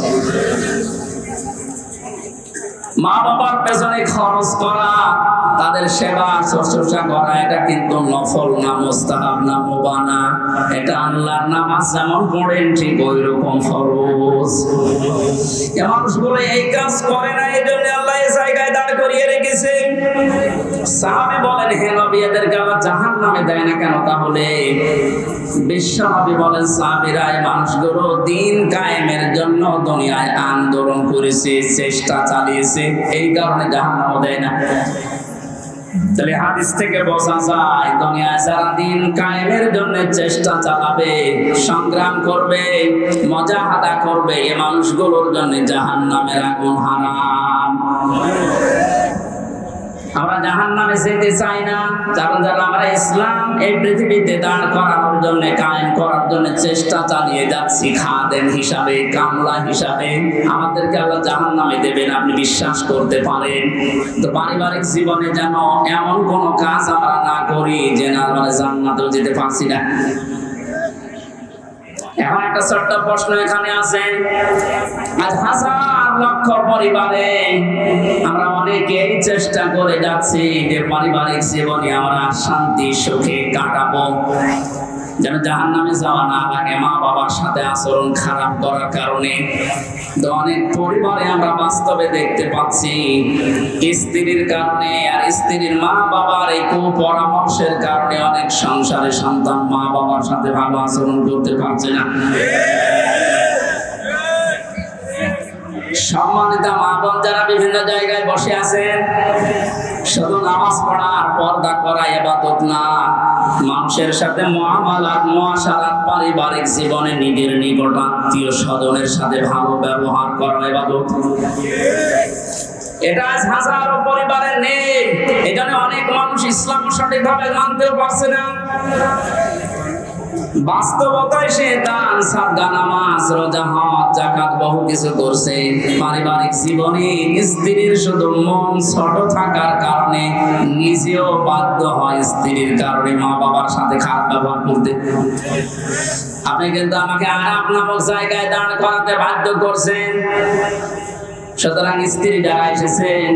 [SPEAKER 1] মা বাবার পেছনে খরচ করা, তাদের সেবা শুশ্রূষা করা, এটা কিন্তু নফল না, মুস্তাহাব না, মুবাহ না। এটা আল্লাহর নামাজ যেমন পড়েন ঠিক ওই রকম ফরজ। এই মানুষগুলো এই কাজ করে না, এই জন্য আল্লাহ এই জায়গায় দাঁড় করিয়ে রেখেছে। সাহাবী বলেন, হে নবী এদেরকে আল্লাহ জাহান্নামে দেয় না কেন? তাহলে বিশ্বনবী বলেন, সাহাবীরা এই মানুষগুলো দিন কায়েমের জন্য দুনিয়ায় আন্দোলন করেছে, চেষ্টা চালিয়েছে, এই কারণে জাহান্নামে দেয় না। তাহলে হাদিস থেকে বোঝা যায় দুনিয়ায় যারা দিন কায়েমের জন্য চেষ্টা চালাবে, সংগ্রাম করবে, মুজাহাদা করবে, এই মানুষগুলোর জন্য জাহান্নামের আগুন হারাম। আমরা জাহান্নামে যেতে চাই না, কারণ যারা আমরা ইসলাম এই পৃথিবীতে দাঁড় করানোর জন্য, কায়েম করার জন্য চেষ্টা চালিয়ে যাচ্ছি, খাদেম হিসাবে, কামলা হিসাবে, আমাদেরকে আল্লাহ জাহান্নামে দেবেন আপনি বিশ্বাস করতে পারেন। তো পারিবারিক জীবনে যেন এমন কোন কাজ আমরা না করি যে না আমরা জান্নাতেও যেতে পারছি না। এখন একটা ছোট্ট প্রশ্ন এখানে আছে, আজ হাজার লক্ষ পরিবারে আমরা অনেকেই চেষ্টা করে যাচ্ছি যে পারিবারিক জীবনে আমরা শান্তি সুখে কাটাবো, যেন জাহান্নামে যাওয়া না লাগে মা বাবার সাথে আচরণ খারাপ করার কারণে। অনেক পরিবারে আমরা বাস্তবে দেখতে পাচ্ছি স্ত্রীর কারণে আর স্ত্রীর মা বাবার এই কুপরামর্শের কারণে অনেক সংসারে সন্তান মা বাবার সাথে ভালো আচরণ করতে পারছে না। সম্মানিত মা বোন যারা বিভিন্ন জায়গায় বসে আছেন, শুধু নামাজ পড়া আর পর্দা করা ইবাদত না, মানুষের সাথে মুআমালাত মুআশারাত পারিবারিক জীবনে নিজের নিকট আত্মীয় স্বজনের সাথে ভালো ব্যবহার করা ইবাদত। এটা হাজারো পরিবারে নেই, এজন্য অনেক মানুষ ইসলাম সঠিকভাবে মানতেও পারছে না। বাস্তবতায় সে দান সাদকা নামাজ রোজা হজ যাকাত বহু কিছু করছে, পারিবারিক জীবনে স্ত্রীর শুধু মন ছোট থাকার কারণে নিজেও বাধ্য হয় স্ত্রীর কারণে মা বাবার সাথে খারাপ ব্যবহার করতে। আপনি কিন্তু আমাকে আরাম নামক জায়গায় দাঁড় করাতে বাধ্য করছেন। সুতরাং স্ত্রী যারা এসেছেন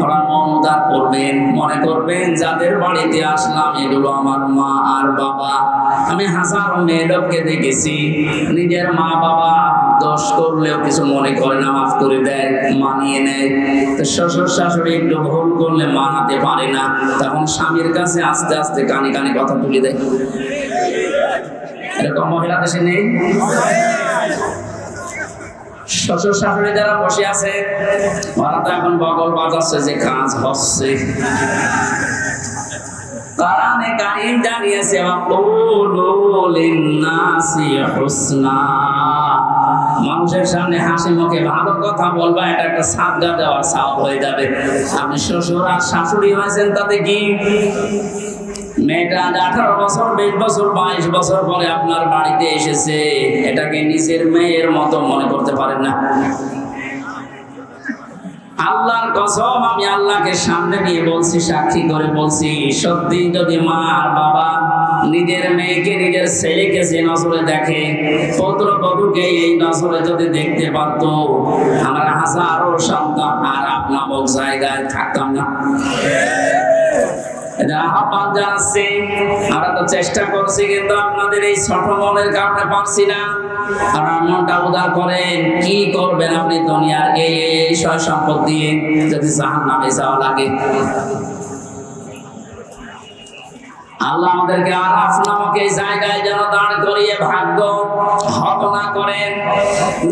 [SPEAKER 1] ওরা মন উদার করবেন, মনে করবেন যাদের বাড়িতে আসলাম এগুলো আমার মা আর বাবা। আমি হাজারো মেয়ে লোককে দেখেছি নিজের মা বাবা দোষ করলেও কিছু মনে করে না, মাফ করে দেয়, মানিয়ে নেয়। তো শ্বশুর শাশুড়ি একটু ভুল করলে মানাতে পারে না, তখন স্বামীর কাছে আস্তে আস্তে কানে কানে কথা তুলে দেয়। এরকম মহিলা দেশে নেই? শ্বশুর শাশুড়ি যারা বসে আছে ওরা তো এখন বগল বাজাচ্ছে যে কাজ হচ্ছে। কোরআনে কারীম জানিয়েছে ওয়াকুলু লিন-নাসি হুসনা, মানুষের সামনে হাসি মুখে ভালো কথা বলবা, এটা একটা সাদকা দেওয়ার সওয়াব হয়ে যাবে। আপনি শ্বশুর আর শাশুড়ি হয়েছেন তাতে কি? মেয়েটা 18 বছর 20 বছর 22 বছর পরে আপনার বাড়িতে এসেছে, এটাকে নিজের মেয়ের মতো মনে করতে পারেন না। আল্লাহর কসম, আমি আল্লাহকে সামনে নিয়ে বলছি, সাক্ষী করে বলছি, সত্যি যদি মা আর বাবা নিজের মেয়েকে নিজের ছেলেকে যে নজরে দেখে, পুত্রবধূকে এই নজরে যদি দেখতে পারত, আমরা হাজারো সন্তান আর নামক জায়গায় থাকতাম না। আহ্বান জানাচ্ছি, আমরা তো চেষ্টা করছি কিন্তু আপনাদের এই ছোট মনের কারণে পারছি না। আপনার মনটা উদার করেন, কি করবেন আপনি দুনিয়ার এই সয় সম্পদ দিয়ে যদি জাহান্নামে যাওয়া লাগে? আল্লাহ আমাদেরকে আরাফ নামক এই জায়গায় যেন দাঁড় করিয়ে ভাগ্য হত না করেন।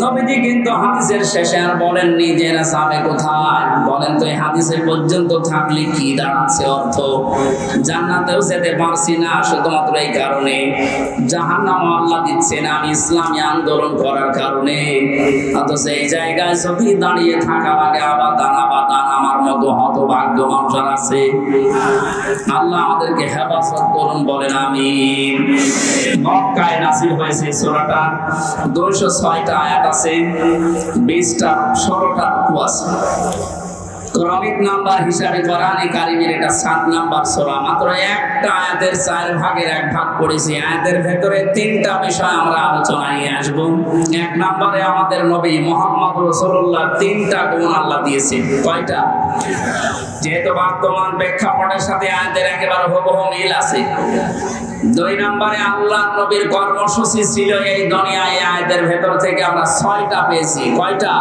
[SPEAKER 1] নবীজি কিন্তু হাদিসের শেষে আর বলেননি যে এরা যাবে কোথায়, বলেন তো এই হাদিসে পর্যন্ত থাকলে কি দাঁড়াচ্ছে অর্থ? জান্নাতেও যেতে পারছি না শুধুমাত্র এই কারণে, জাহান্নামও আল্লাহ দিচ্ছে না আমি ইসলামী আন্দোলন করার কারণে। অথচ এই জায়গায় যদি দাঁড়িয়ে থাকা লাগে আবাদান আবাদান আমার মতো হতভাগ্য মানুষ আছে। আল্লাহ আমাদেরকে হেফাজত করুন, বলেন আমিন। মক্কায় নাযিল হয়েছে সূরাটা, 206টা আয়াত আছে, 20টা 16টা রুকু আছে। ক্রমিক নাম্বার হিসাবে কোরআনে কারীমের এটা 7 নাম্বার সূরা। মাত্র একটা আয়াতের 4 ভাগের 1 ভাগ পড়েছি। আয়াতের ভেতরে 3টা বিষয় আমরা আলোচনায় নিয়ে আসব। 1 নম্বরে আমাদের নবী মুহাম্মদ রাসূলুল্লাহ 3টা গুণ আল্লাহ দিয়েছেন। কয়টা? যেহেতু বর্তমান প্রেক্ষাপটের সাথে আয়াতের একেবারে হুবহু মিল আছে। 2 নম্বরে আল্লাহর নবীর কর্মসূচি ছিল এই দুনিয়ায়, আয়াতের ভেতর থেকে আমরা 6টা পেয়েছি। কয়টা?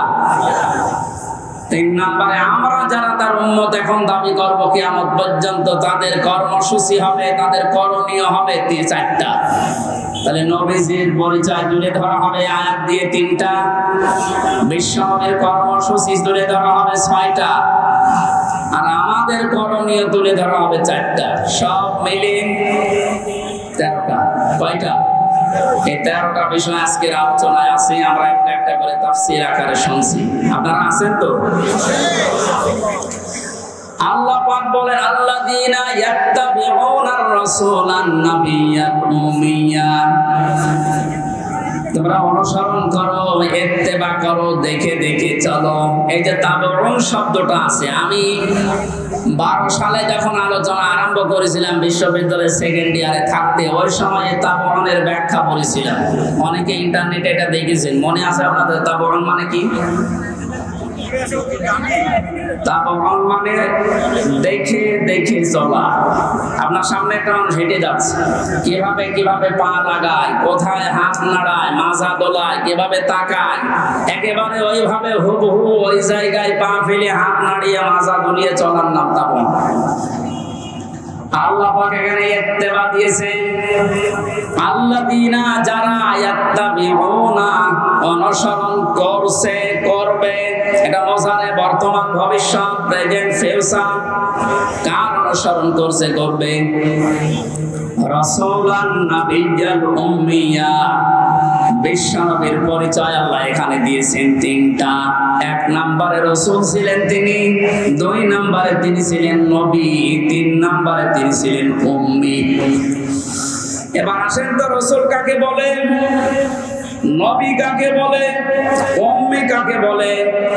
[SPEAKER 1] 3 নম্বরে আমরা যারা তার উম্মত এখন দাবি করব কিয়ামত পর্যন্ত, তাদের কর্মসূচি হবে, তাদের করণীয় হবে 4টা। তাহলে নবীজির পরিচয় তুলে ধরা হবে আয়াত দিয়ে 3টা, বিশ্বনবীর কর্মসূচি তুলে ধরা হবে 6টা, আর আমাদের করণীয় তুলে ধরা হবে 4টা। সব মিলে 13টা। কয়টা? এই 13টা বিষয় আজকের আলোচনায় আছে। আমরা একটা একটা করে তাফসীর আকারে শুনছি। আপনারা আছেন তো? আল্লাহ পাক বলেন আল্লাযীনা ইয়াত্তাবিউনার রাসূলান নাবিয়্যাল উম্মিয়্যা, তোমরা অনুসরণ করো, ইত্তেবা করো, দেখে দেখে চলো। এই যে তাবউন শব্দটা আছে, আমি 12 সালে যখন আলোচনা আরম্ভ করেছিলাম বিশ্ববিদ্যালয়ের 2nd ইয়ারে থাকতে, ওই সময় তাবউনের ব্যাখ্যা করেছিলাম। অনেকে ইন্টারনেটে এটা দেখেছেন, মনে আছে আপনাদের তাবউন মানে কি? তাবাউন মানে দেখে দেখে চলা। আপনার সামনে একটা মানুষ হেঁটে যাচ্ছে, কিভাবে কিভাবে পা লাগায়, কোথায় হাত নাড়ায়, মাজা দোলায়, কিভাবে তাকায়, একেবারে ওইভাবে হুবহু ওই জায়গায় পা ফেলে হাত নাড়িয়ে মাজা দুলিয়ে চলার নাম তাবাউন। আল্লাহ পাক এখানে ইত্তেবা দিয়েছেন, আল্লাযীনা যারা ইয়াত্তাবিউনা অনুসরণ করছে, করবে। এটা মোজানে বর্তমান ভবিষ্যৎ, প্রেজেন্ট ফিউচার। কার অনুসরণ করছে, করবে? রাসূলান নাবিয়্যাল উম্মিয়া, বিশ্বনবীর পরিচয় আল্লাহ এখানে দিয়েছেন তিনটা। এক নম্বরে রাসূল ছিলেন তিনি, দুই নম্বরে তিনি ছিলেন নবী, তিন নম্বরে তিনি ছিলেন উম্মি। এবার আসেন তো, রাসূল কাকে বলে, নবী কাকে বলে, উম্মি কাকে বলে?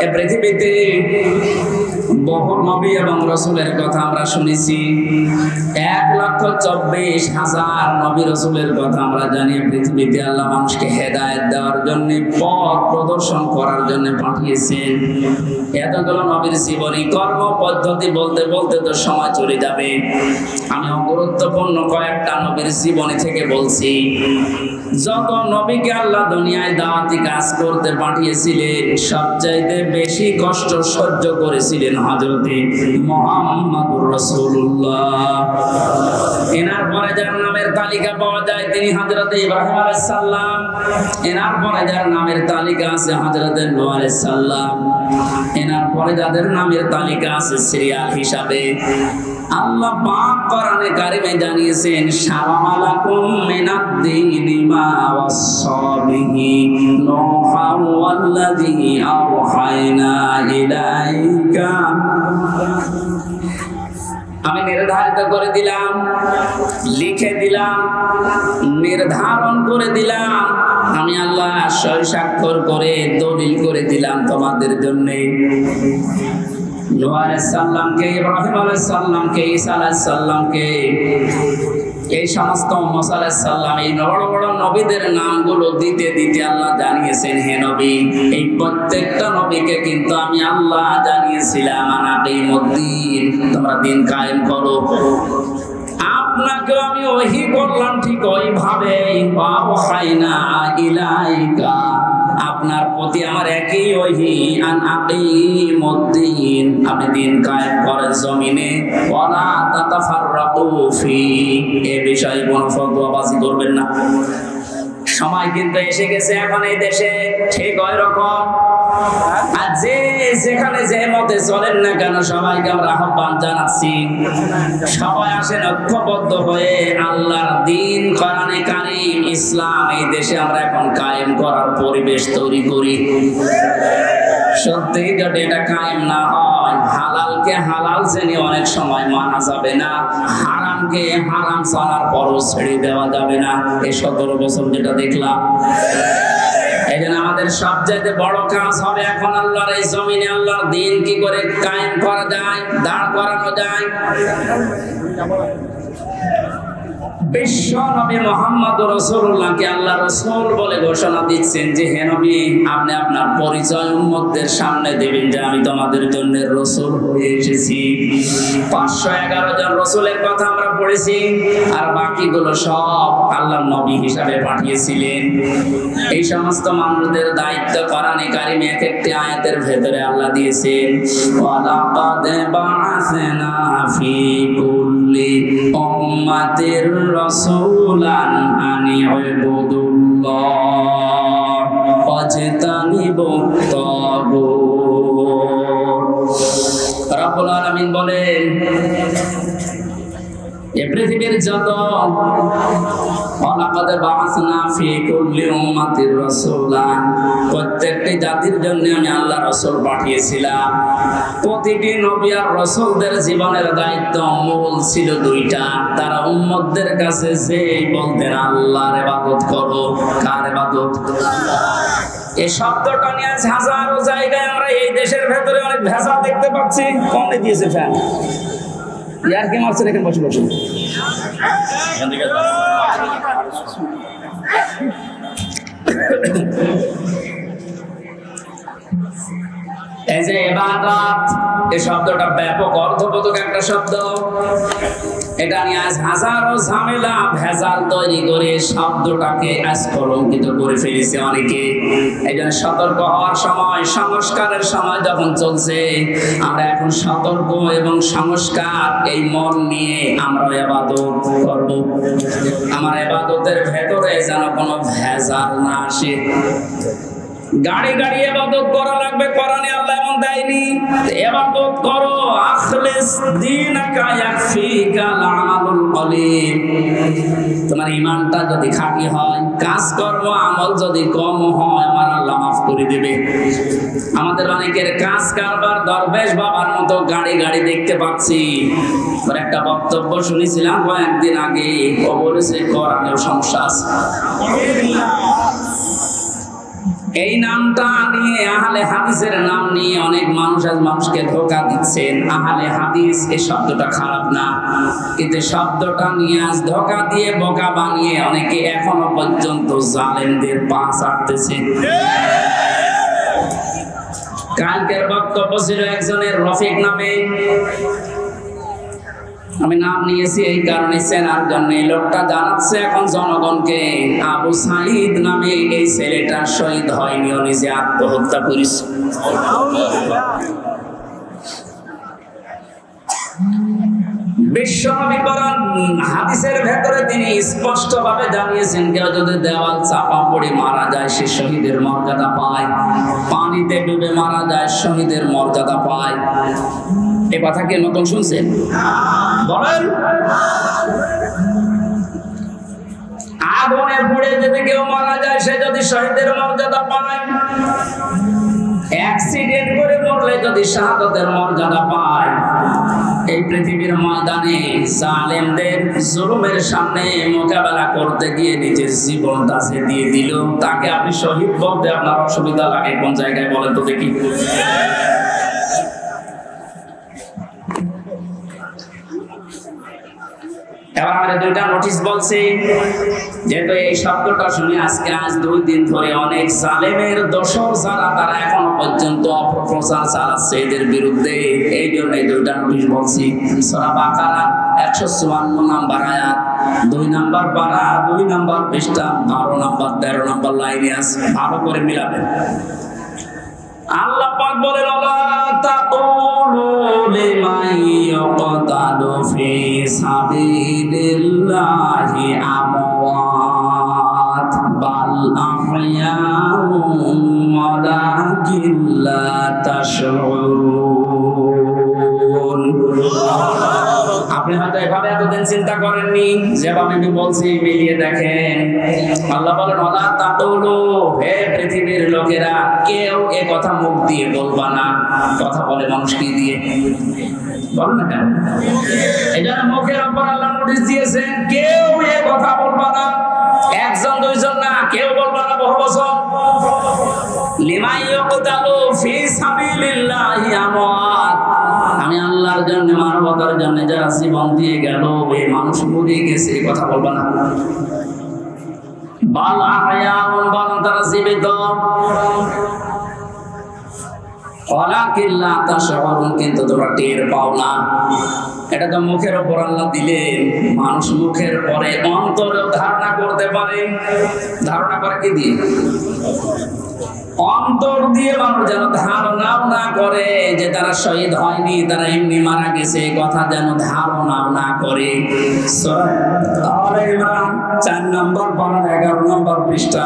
[SPEAKER 1] এ পৃথিবীতে বহু নবী এবং রাসূলের কথা আমরা শুনেছি, 1,24,000 নবী রাসূলের কথা আমরা জানি। পৃথিবীতে আল্লাহ মানুষকে হেদায়েত দেওয়ার জন্য, পথ প্রদর্শন করার জন্য পাঠিয়েছেন। এতগুলো নবীর জীবনী, কর্ম পদ্ধতি বলতে বলতে তো সময় চলে যাবে। আমি গুরুত্বপূর্ণ কয়েকটা নবীর জীবনী থেকে বলছি। যত নবীকে আল্লাহ দুনিয়ায় দাওয়াতি কাজ করতে পাঠিয়েছিলেন, সবচাইতে বেশি কষ্ট সহ্য করেছিলেন হযরতে মুহাম্মদুর রাসূলুল্লাহ। এনার পরে যার নামের তালিকা পাওয়া যায় তিনি হযরতে ইব্রাহিম আলাইহিস সালাম। এনার পরে যার নামের তালিকা আছে হযরতে নূহ আলাইহিস সালাম। এনার পরে যাদের নামের তালিকা আছে সিরিয়াল হিসাবে, আল্লাহ পাক কোরআনে কারিমে জানিয়েছেন, শারা'a লাকুম মিনাদ-দীনি মা ওয়াসসা বিহি নূহা ওয়াল্লাযী আওহায়না ইলাইকা। আমি নির্ধারিত করে দিলাম, লিখে দিলাম, নির্ধারণ করে দিলাম, আমি আল্লাহ সই স্বাক্ষর করে দলিল করে দিলাম তোমাদের জন্য। নূহ আলাইহিস সালামকে, ইব্রাহিম আলাইহিস সালামকে, ঈসা আলাইহিস সালামকে, এই সমস্ত মুসা আলাইহিস সালাম, এই বড় বড় নবীদের নামগুলো দিতে দিতে আল্লাহ জানিয়েছেন, হে নবী, এই প্রত্যেকটা নবীকে কিন্তু আমি আল্লাহ জানিয়েছিলাম, আনাকিমুদ্দিন, তোমরা দিন কায়েম করো। আপনাকেও আমি ওহী করলাম ঠিক ওইভাবে, ওয়াহাইনা ইলাইকা, আপনার প্রতি আমার একই ওহী, আন আকিমুদ্দিন, আপনি দিন কায়েম করেন জমিনে, ওয়ালা তাতাফাররাকু ফি, এই বিষয়ে কোনো ফতোয়াবাজি করবেন না। সময় কিন্তু এসে গেছে এখন এই দেশে ঠিক ওই রকম। আর যে যেখানে যে মতে চলেন না কেন, সবাইকে আমরা আহ্বান জানাচ্ছি, সবাই আসেন ঐক্যবদ্ধ হয়ে আল্লাহর দ্বীন, কোরআনে কারীম, ইসলাম এই দেশে আমরা এখন কায়েম করার পরিবেশ তৈরি করি। সত্যি যদি এটা কায়েম না হয়, হালালকে হালাল জেনে অনেক সময় মানা যাবে না, হারামকে হারাম জানার পরও ছেড়ে দেওয়া যাবে না। এই 17 বছর যেটা দেখলাম, এই জন্য আমাদের সবচাইতে বড় কাজ হবে এখন আল্লাহর এই জমিনে আল্লাহর দ্বীন কি করে কায়েম করা যায়, দাঁড় করানো যায়। বিশ্ব নবী মুহাম্মদ রাসূলুল্লাহকে আল্লাহ রাসূল বলে ঘোষণা দিচ্ছেন যে, হে নবী, আপনি আপনার পরিচয় উম্মতদের সামনে দিবেন যে আমি তোমাদের জন্য রাসূল হয়ে এসেছি। 511 জন রাসূলের কথা আমরা পড়েছি, আর বাকিগুলো সব আল্লাহর নবী হিসাবে পাঠিয়েছিলেন। এই সমস্ত মানুষদের দায়িত্ব কোরআনে কারিমে এক একটি আয়াতের ভেতরে আল্লাহ দিয়েছেন, ওয়ালাকাদ বা'আসনা ফি কুল্লি উম্মাতির রাসূলান আনি ইবুদুল্লাহ ওয়াজতানিবুত তাগুত। রব্বুল আলামিন বলেন, এ পৃথিবীর যত ওয়ালাকাদ বা'আসনা ফি কুল্লি উম্মাতির রাসূলান, প্রত্যেকটি জাতির জন্য আমি আল্লাহ রাসূল পাঠিয়েছিলাম। প্রতিটি নবী আর রাসূলদের জীবনের দায়িত্ব মূল ছিল দুইটা। তারা উম্মতদের কাছে যে বলতেন আল্লাহর ইবাদত করো। কার ইবাদত? এই শব্দটা নিয়ে হাজারো জায়গায় আমরা এই দেশের ভেতরে অনেক ভেজাল দেখতে পাচ্ছি। কমে দিয়েছে ফ্যান, ইয়ার কি মারছে, দেখেন বসে বসে। এই যে ইবাদত, এই শব্দটা ব্যাপক অর্থবোধক একটা শব্দ। এটা নিয়ে আজ হাজারো ঝামেলা ভেজাল তৈরি করে শব্দটাকে আজ কলঙ্কিত করে ফেলেছে অনেকে। এই জন্য সতর্ক হওয়ার সময়, সংস্কারের সময় যখন চলছে, আমরা এখন সতর্ক এবং সংস্কার এই মন নিয়ে আমরা ইবাদত করব। আমার ইবাদতের ভেতরে যেন কোনো ভেজাল না আসে। গাড়ি গাড়ি ইবাদত করা লাগবে, কোরআনে আল্লাহ এমন দেয়নি। ইবাদত করো, আখলিস দীনাকা ইয়াকফিকাল আমালুল কলিল। তোমার ঈমানটা যদি খাঁটি হয়, কাজকর্ম আমল যদি কম হয়, আমার আল্লাহ মাফ করে দিবে। আমাদের অনেকের কাজ কারবার দরবেশ বাবার মতো গাড়ি গাড়ি দেখতে পাচ্ছি। ওর একটা বক্তব্য শুনেছিলাম কয়েকদিন আগে, ও বলেছে কোরআনেও সমস্যা আছে। এই নামটা নিয়ে, আহলে হাদিসের নাম নিয়ে অনেক মানুষ আজ মানুষকে ধোঁকা দিচ্ছেন। আহলে হাদিস এই শব্দটা খারাপ না, কিন্তু শব্দটা নিয়ে আজ ধোঁকা দিয়ে বোকা বানিয়ে অনেকে এখনো পর্যন্ত জালেমদের পা চাটতেছে। কালকের বক্তব্য ছিল একজনের রফিক নামে, আমি নাম নিয়েছি এই কারণে চেনার জন্য। লোকটা জানাচ্ছে এখন জনগণকে, আবু সাঈদ নামে এই ছেলেটা শহীদ হয়নি, ও নিজে আত্মহত্যা করেছে। বিশ্বনবী কোরআন হাদিসের ভেতরে তিনি স্পষ্টভাবে জানিয়েছেন, কেউ যদি দেওয়াল চাপা পড়ে মারা যায় সে শহীদের মর্যাদা পায়, পানিতে ডুবে মারা যায় শহীদের মর্যাদা পায়। এই কথা কি নতুন শুনছেন? বলেন। আগুনে পুড়ে যদি কেউ মারা যায় সে যদি শহীদের মর্যাদা পায়, অ্যাক্সিডেন্ট করে মরলে যদি শাহাদাতের মর্যাদা পায়। এই পৃথিবীর ময়দানে জালেমদের জুলুমের সামনে মোকাবেলা করতে গিয়ে নিজের জীবনটা সে দিয়ে দিল, তাকে আপনি শহীদ বলতে আপনার অসুবিধা লাগে কোন জায়গায় বলেন তো দেখি? এবার আমরা দুইটা নোটিশ বলছি, যেহেতু এই শব্দটা শুনে আজ 2 দিন ধরে অনেক জালেমের দোসর যারা, তারা এখনো পর্যন্ত অপপ্রচার চালাচ্ছে এদের বিরুদ্ধে। এই জন্য এই দুইটা নোটিশ বলছি। সূরা বাকারা 154 নম্বর আয়াত, 2 নম্বর পারা, 2 নম্বর পৃষ্ঠা, 12 নম্বর 13 নম্বর লাইনে আছে, ভালো করে মিলাবেন। আল্লাহ পাক বলেন, আলা তাকুলু লিমান ইয়াকতালু ফি সাবিলিল্লাহি আমওয়াত বাল আহইয়াউ ওয়ালাকিন লা তাশউরুন। আপনি হয়তো এভাবে এতদিন চিন্তা করেননি, যেভাবে আমি বলছি মিলিয়ে দেখেন। আল্লাহ বলেন, আলা তাকুলু, হে পৃথিবীর লোকেরা, কেউ এ কথা মুখ দিয়ে বলবা না। কথা বলে মানুষ কি দিয়ে? বল না কেন? এই জন্য মুখের উপর আল্লাহ নোটিশ দিয়েছেন, কেউ এ কথা বলবা না। একজন দুইজন না, কেউ বলবা না বহু বছর। লিমান ইয়াকতালু ফি সাবিলিল্লাহি আমওয়াত, আমি আল্লাহর জন্য, মানবতার জন্য যারা জীবন দিয়ে গেল, এই মানুষ মরে গেছে, এই কথা বলবা না। বাল আহয়াউন, বরং তারা জীবিত। ওয়ালাকিন লা তাশউরুন, কিন্তু তোমরা টের পাও না। এটা তো মুখের উপর আল্লাহ দিলেন, মানুষ মুখের পরে অন্তরেও ধারণা করতে পারে। ধারণা করে কি দিয়ে? অন্তর দিয়ে মানুষ যেন ধারণাও না করে যে তারা শহীদ হয়নি, তারা এমনি মারা গেছে, কথা যেন ধারণাও না করে। সূরা আলে ইমরান 4 নম্বর পারা 11 নম্বর পৃষ্ঠা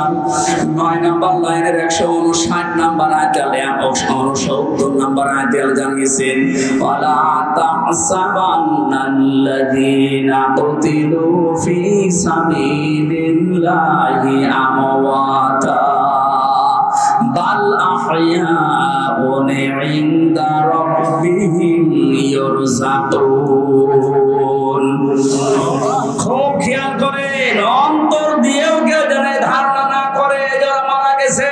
[SPEAKER 1] 9 নম্বর লাইনের 159 নম্বর আয়াতে 69 নম্বর আয়াতে জানিয়েছেন, ওয়ালা তাহসাবান্নাল্লাযীনা কুতিলু ফি সাবিলিল্লাহি আমওয়াতা বাল আহয়াউন ইনদা রাব্বিহিম ইরযাকুন। খুব খেয়াল করেন, অন্তর দিয়েও কেউ যেন ধারণা না করে যারা মারা গেছে।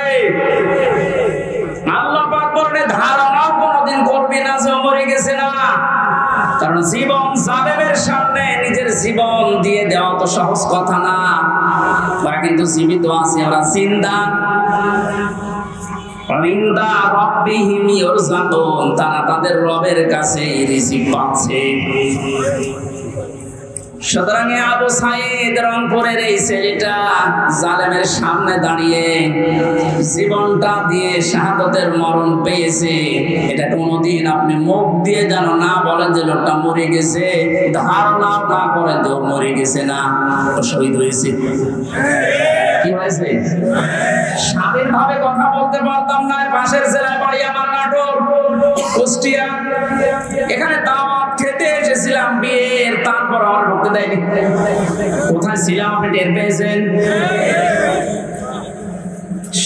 [SPEAKER 1] আল্লাহ পাক বলেন, ধারণাও কোনোদিন করবি না যে মরে গেছে না। কারণ জীবন জালেমের সামনে নিজের জীবন দিয়ে দেওয়া তো সহজ কথা না। ওরা কিন্তু জীবিত আছে, ওরা জিন্দা। তারা তাদের রবের কাছে রিজিক পাচ্ছে। সুতরাং আবু সাঈদ রংপুরের এই ছেলেটা জালেমের সামনে দাঁড়িয়ে জীবনটা দিয়ে শাহাদাতের মরণ পেয়েছে। এটা কোনোদিন আপনি মুখ দিয়ে যেন না বলেন যে লোকটা মরে গেছে, ধারণা না করেন তো মরে গেছে না, শহীদ হয়েছে। কি হয়েছে? স্বাধীনভাবে কথা বলতে পারতাম না। পাশের জেলায় বাড়ি আমার, নাটোর, কুষ্টিয়া। এখানে দাওয়াত খেতে এসেছিলাম বিয়ের, তারপর আমার ঢুকতে দেয়নি। কোথায় ছিলাম আপনি টের পেয়েছেন?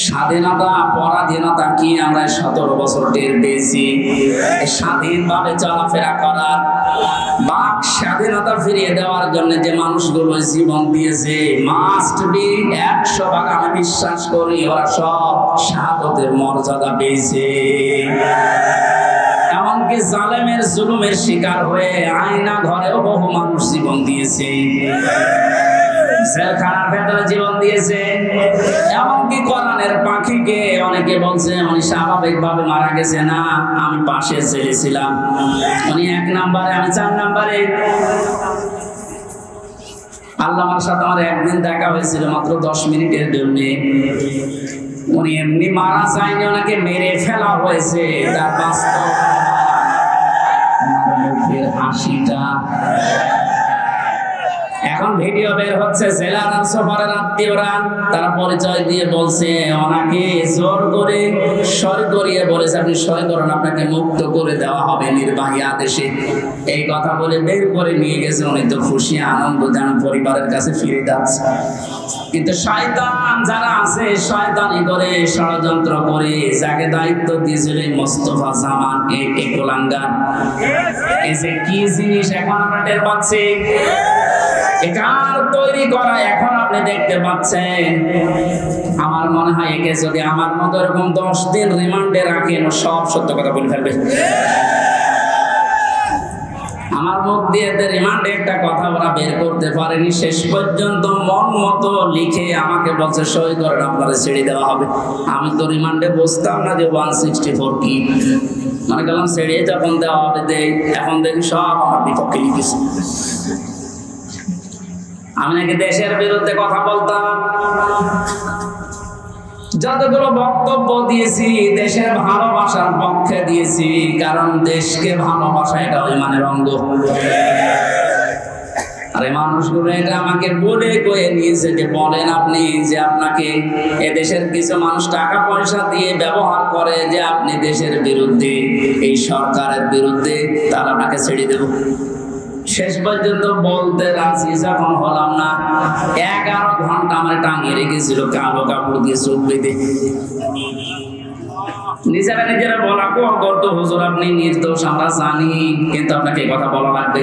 [SPEAKER 1] স্বাধীনতা পরাধীনতা কি আমরা 17 বছর টের পেয়েছি। স্বাধীনভাবে চলাফেরা করার বাক স্বাধীনতা ফিরিয়ে দেওয়ার জন্য যে মানুষগুলো জীবন দিয়েছে, মাস্ট বি 100 ভাগ আমি বিশ্বাস করি ওরা সব শাহাদাতের মর্যাদা পেয়েছে। এমনকি জালেমের জুলুমের শিকার হয়ে আয়না ঘরেও বহু মানুষ জীবন দিয়েছে, জেলখানার ভেতরে জীবন দিয়েছে। এমনকি কোরআনের পাখিকে অনেকে বলছে উনি স্বাভাবিকভাবে মারা গেছে। না, আমি পাশে ছেড়েছিলাম, উনি 1 নম্বরে, আমি 4 নম্বরে। আল্লাহর সাথে আমার একদিন দেখা হয়েছিল, মাত্র 10 মিনিটের জন্য। উনি এমনি মারা যায়নি, ওনাকে মেরে ফেলা হয়েছে। তার বাস্তব মুখের হাসিটা এখন ভিডিও বের হচ্ছে। জেলার সফরের আত্মীয়রা তারা পরিচয় দিয়ে বলছে ওনাকে জোর করে সই করিয়ে বলেছে আপনি সই করেন, আপনাকে মুক্ত করে দেওয়া হবে নির্বাহী আদেশে। এই কথা বলে বের করে নিয়ে গেছে। উনি তো খুশি আনন্দ যেন পরিবারের কাছে ফিরে যাচ্ছে। কিন্তু শয়তান যারা আছে, শয়তানি করে ষড়যন্ত্র করে যাকে দায়িত্ব দিয়েছিলেন মোস্তফা জামান এই কোলাঙ্গার, এই যে কি জিনিস এখন আমরা টের পাচ্ছি, একার তৈরি করা এখন আপনি দেখতে পাচ্ছেন। আমার মনে হয় একে যদি আমার মতো এরকম 10 দিন রিমান্ডে রাখেন, সব সত্য কথা বলে ফেলবে। আমার মুখ দিয়ে রিমান্ডে একটা কথা ওরা বের করতে পারেনি। শেষ পর্যন্ত মন মতো লিখে আমাকে বলছে সই করেন, আপনারা ছেড়ে দেওয়া হবে। আমি তো রিমান্ডে বসতাম না যে 164 কি, মানে গেলাম ছেড়ে যখন দেওয়া হবে দেই। এখন দেখি সব আমার বিপক্ষে লিখেছে। আমি নাকি দেশের বিরুদ্ধে কথা বলতাম। যতগুলো বক্তব্য দিয়েছি দেশের ভালোবাসার পক্ষে দিয়েছি, কারণ দেশকে ভালোবাসা এটা ইমানের অঙ্গ। আরে মানুষগুলো এটা আমাকে বলে কয়ে নিয়েছে যে বলেন আপনি যে আপনাকে এদেশের কিছু মানুষ টাকা পয়সা দিয়ে ব্যবহার করে যে আপনি দেশের বিরুদ্ধে, এই সরকারের বিরুদ্ধে, তাহলে আপনাকে ছেড়ে দেব। শেষ পর্যন্ত বলতে রাজি যখন হলাম না, 11 ঘন্টা আমার টাঙিয়ে রেখেছিল কালো কাপড় দিয়ে চোখ বেঁধে। নিজেরা নিজেরা বলা করতো হুজুর আপনি নির্দোষ আমরা জানি, কিন্তু আপনাকে এই কথা বলা লাগবে।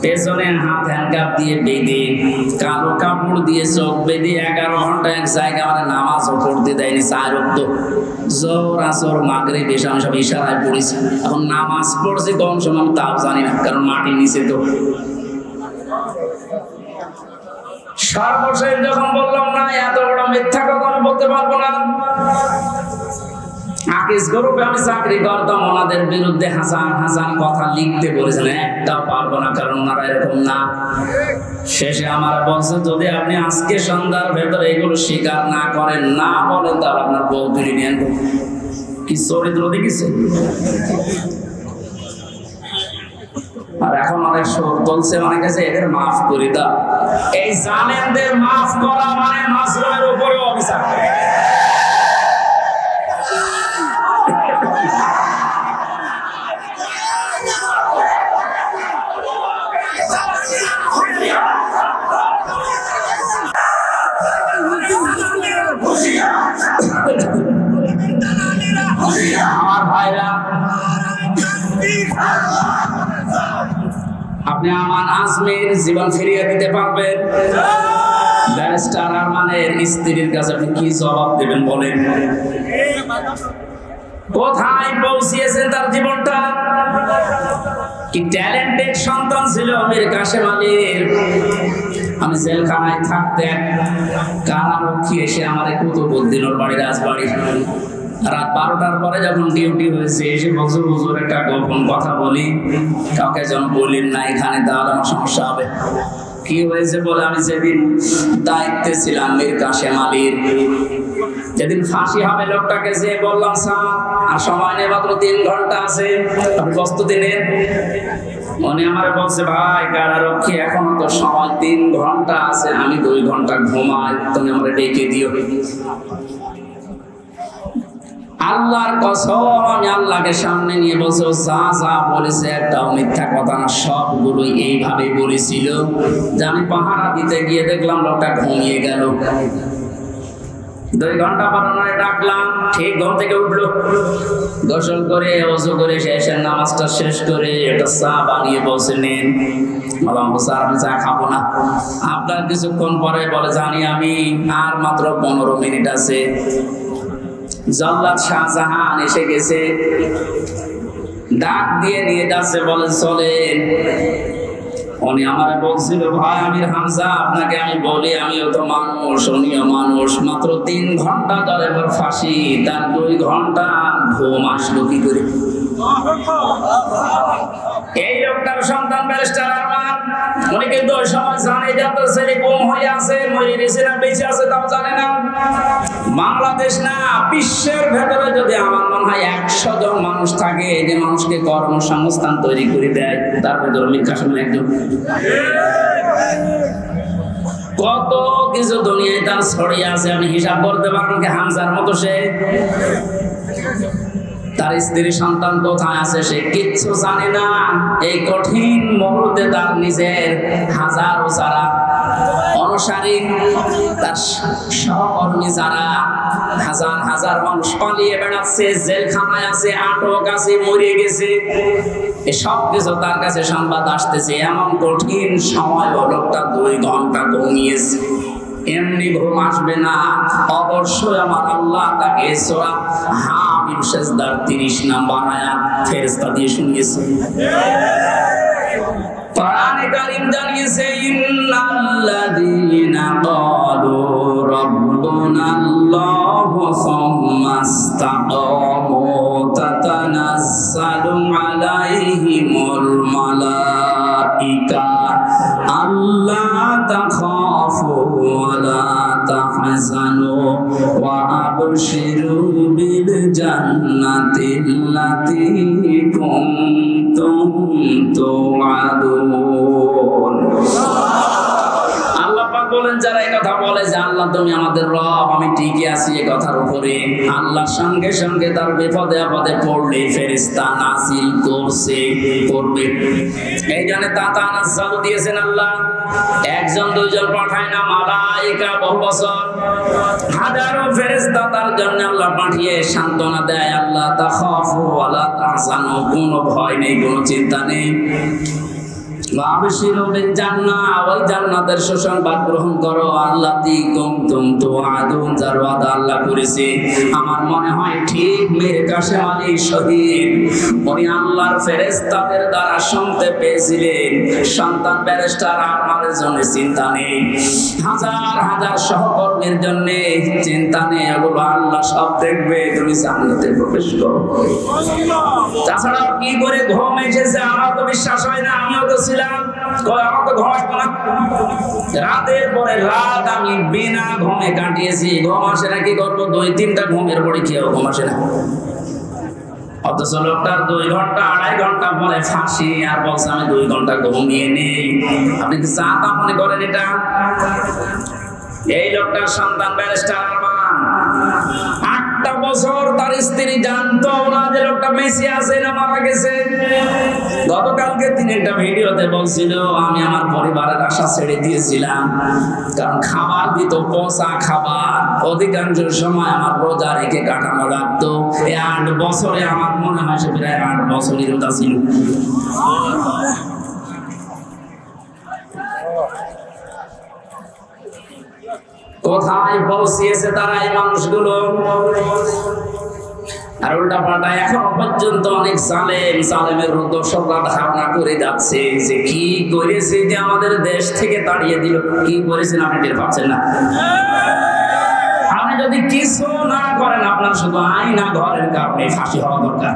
[SPEAKER 1] পেছনে হাত হ্যান্ডকাপ দিয়ে বেঁধে, কালো কাপড় দিয়ে চোখ বেঁধে 11 ঘন্টা এক জায়গায় আমার নামাজও পড়তে দেয়নি। 4 ওয়াক্ত জোহর আসর মাগরিব এসা আমি সব ইশারায় পড়েছি। এখন নামাজ পড়ছি কোন সময় আমি তাও জানি না, কারণ মাটির নিচে তো। সর্বশেষ যখন বললাম না এত বড় মিথ্যা কথা আমি বলতে পারবো না, আকিস গ্রুপে আমি চাকরি করতাম, ওনাদের বিরুদ্ধে হাজার হাজার কথা লিখতে বলেছেন, একটাও পারবো না, কারণ ওনারা এরকম না। শেষে আমার বলছে যদি আপনি আজকে সন্ধ্যার ভেতরে এগুলো স্বীকার না করেন, না বলেন, তাহলে আপনার বউ তুলে নিয়ে আনবো। কি চরিত্র দেখিস। আর এখন অনেক সুর তুলছে, অনেক কাছে এদের মাফ করে দাও। এই জালেমদের মাফ করা মানে মাসরুমের উপরে অভিশাপ। আমার ভাইরা, আপনি আমান আজমির জীবন ফিরিয়ে দিতে পারবেন? ব্যারিস্টার আরমানের স্ত্রীর কাছে আপনি কি জবাব দেবেন বলেন? কোথায় পৌঁছিয়েছেন তার জীবনটা? কি ট্যালেন্টেড সন্তান ছিল মীর কাসেম আলীর। আমি জেলখানায় থাকতে কারারক্ষী এসে আমার কুতুবউদ্দিন ওর বাড়ি রাজবাড়ি রাত 12টার পরে যখন ডিউটি হয়েছে এসে বলছে হুজুর একটা গোপন কথা বলি, কাউকে যেন বলিন না এখানে, তাহলে আমার সমস্যা হবে। কি হয়েছে বলে, আমি যেদিন দায়িত্বে ছিলাম মীর কাশেম আলীর, যেদিন ফাঁসি হবে লোকটাকে যে বললাম স্যার আর সময় নেই, মাত্র 3 ঘন্টা আছে, আপনি প্রস্তুতি নেন। উনি আমার বলছে ভাই কারারক্ষী এখনো তো সময় 3 ঘন্টা আছে, আমি 2 ঘন্টা ঘুমাই, তুমি আমার ডেকে দিও। আল্লাহর কসম, আমি আল্লাহকে সামনে নিয়ে বলছি যা যা বলেছে একটাও মিথ্যা কথা না, সবগুলোই এইভাবে বলেছিল। যে আমি পাহারা দিতে গিয়ে দেখলাম লোকটা ঘুমিয়ে গেল। 2 ঘন্টা পর ডাকলাম, ঠিক ঘুম থেকে উঠলো, গোসল করে ওযু করে শেষের নামাজটা শেষ করে একটা চা বানিয়ে বসে নেন। বললাম স্যার আমি চা খাবো না। আপনার কিছুক্ষণ পরে বলে জানি আমি, আর মাত্র 15 মিনিট আছে। জল্লাদ শাহজাহান এসে গেছে, ডাক দিয়ে নিয়ে যাচ্ছে, বলে চলেন। উনি আমার বলছিল ভাই আমির হামজা আপনাকে আমি বলি, আমিও তো মানুষ, উনিও মানুষ, মাত্র 3 ঘন্টা ধরে ফাঁসি, তার 2 ঘন্টা ঘুম আসলো কি করে? এই লোকটার সন্তান ব্যারিস্টার আরমান, উনি কিন্তু ওই সময় জানে যে আপনার ছেলে গুম হয়ে আছে, মরে গেছে না বেঁচে আছে তাও জানে না। বাংলাদেশ না বিশ্বের ভেতরে যদি আমার মনে হয় 100 জন মানুষ থাকে যে মানুষকে কর্মসংস্থান তৈরি করে দেয়, তার ভেতরে মীর কাশেম একজন। কত কিছু দুনিয়ায় তার ছড়িয়ে আছে, আমি হিসাব করতে পারবেন কি হামজার মতো সে? তার স্ত্রী সন্তান কোথায় আছে সে কিচ্ছু জানে না। এই কঠিন মুহূর্তে তার নিজের হাজারো যারা অনুসারী, তার সহকর্মী যারা হাজার হাজার মানুষ পালিয়ে বেড়াচ্ছে, জেলখানায় আছে, আটক আছে, মরে গেছে, এসব কিছু তার কাছে সংবাদ আসতেছে। এমন কঠিন সময় লোকটা 2 ঘন্টা ঘুমিয়েছে। এমনি ঘুম আসবে না, অবশ্যই আমার আল্লাহ তাকে সূরা হামিম সিজদার 30 নম্বর আয়াত ফেরেশতা দিয়ে শুনিয়েছে। কোরআনে কারীম জানিয়েছে ইন্নাল্লাযীনা ক্বালু রাব্বুনাল্লাহু সুম্মা ইসতাকামু তাতানাজ্জালু আলাইহিমুল মালাইকা আল্লা তাখাফু ওয়া লা তাহজানু ওয়া আবশিরু বিল জান্নাতিল্লাতী কুনতুম তুআদুন। আল্লাহ পাক বলেন যারা এই কথা বলে যে আল্লাহ তুমি আমাদের রব, আমি ঠিকই আছি এই কথার উপরে, আল্লাহর সঙ্গে সঙ্গে তার বিপদে আপদে পড়লে ফেরেশতা নাযিল করবে। এই জন্য তাতানাজ্জাল দিয়েছেন আল্লাহ, 1 জন 2 জন পাঠায় না, মালায়েকা বহু বছর হাজারো ফেরেশতা তার জন্য আল্লাহ পাঠিয়ে সান্ত্বনা দেয়। আল্লাহ তাখাফু ওয়া লা তাহজানু, কোনো ভয় নেই, কোনো চিন্তা নেই। আবশিরু বিল জান্নাহ, ওই জান্নাতের সুসংবাদ গ্রহণ করো। আল্লাতী কুনতুম তুআদুন, যার ওয়াদা আল্লাহ করেছে। আমার মনে হয় ঠিক মীর কাশেম আলী শহীদ উনি আল্লাহর ফেরেশতাদের দ্বারা শুনতে পেয়েছিলেন সন্তান ব্যারিস্টার আরমানের জন্য চিন্তা নেই, হাজার হাজার সহকর্মীর জন্য চিন্তা নেই, এগুলো আল্লাহ সব দেখবে, তুমি জান্নাতে প্রবেশ করো। তাছাড়া কি করে ঘুম এসেছে আমার তো বিশ্বাস হয় না। আমিও তো ছিলাম, আমার তো ঘুম আসতো না, রাতের পরে রাত আমি বিনা ঘুমে কাটিয়েছি। ঘুম আসে না, কি করবো? 2-3টা ঘুমের পরে খেয়েও ঘুম আসে না। অথচ লোকটার 2 ঘন্টা 2.5 ঘন্টা পরে ফাঁসি, আর বলছে আমি 2 ঘন্টা ঘুমিয়ে নেই। আপনি কি চাতা মনে করেন এটা? এই লোকটার সন্তান ব্যারিস্টার আরমান 8টা বছর তার স্ত্রী জানতো না যে লোকটা বেঁচে আছে না মারা গেছে। গতকালকে তিনি একটা ভিডিওতে বলছিল আমি আমার পরিবারের আশা ছেড়ে দিয়েছিলাম, কারণ খাবার দিত পচা খাবার, অধিকাংশ সময় আমার রোজা রেখে কাটানো লাগতো। এই 8 বছরে আমার মনে হয় সে প্রায় 8 বছরই রোজা ছিল। কোথায় পৌঁছিয়েছে তারা এই মানুষগুলো? আর উল্টা পাল্টা এখনো পর্যন্ত অনেক জালেমের দর্শকরা ধারণা করে যাচ্ছে যে কি করেছে যে আমাদের দেশ থেকে তাড়িয়ে দিল। কি করেছেন আপনি টের পাচ্ছেন না? আপনি যদি কিছু না করেন আপনার শুধু আইনা ঘরের কারণে ফাঁসি হওয়া দরকার।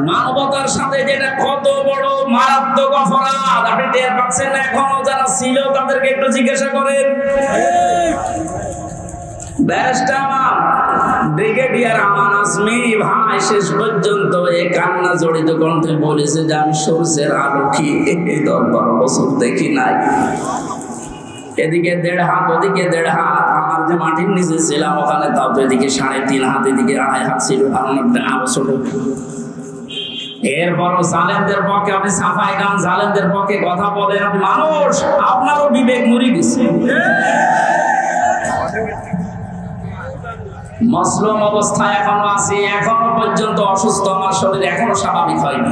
[SPEAKER 1] মানবতার সাথে যেটা কত বড় মারাত্মক অপরাধ আপনি টের পাচ্ছেন না? এখনো যারা ছিল তাদেরকে একটু জিজ্ঞাসা করেন। ব্রিগেডিয়ার আমান আজমি ভাই শেষ পর্যন্ত এই কান্না জড়িত কণ্ঠে বলেছে যে আমি সূর্যের আলো কি 10-12 বছর দেখি নাই। এদিকে 1.5 হাত, ওদিকে 1.5 হাত। আমার যে মাটির নিচে ছিলাম ওখানে তাও তো এদিকে 3.5 হাত, এদিকে 2.5 হাত ছিল। আরো ছোট। এরপরও জালেমদের পক্ষে আপনি সাফাই গান, জালেমদের পক্ষে কথা বলেন। আপনি মানুষ, আপনারও বিবেক মরে গেছে। মজলুম অবস্থায় এখনো আছি, এখনো পর্যন্ত অসুস্থ, আমার শরীর এখনো স্বাভাবিক হয়নি,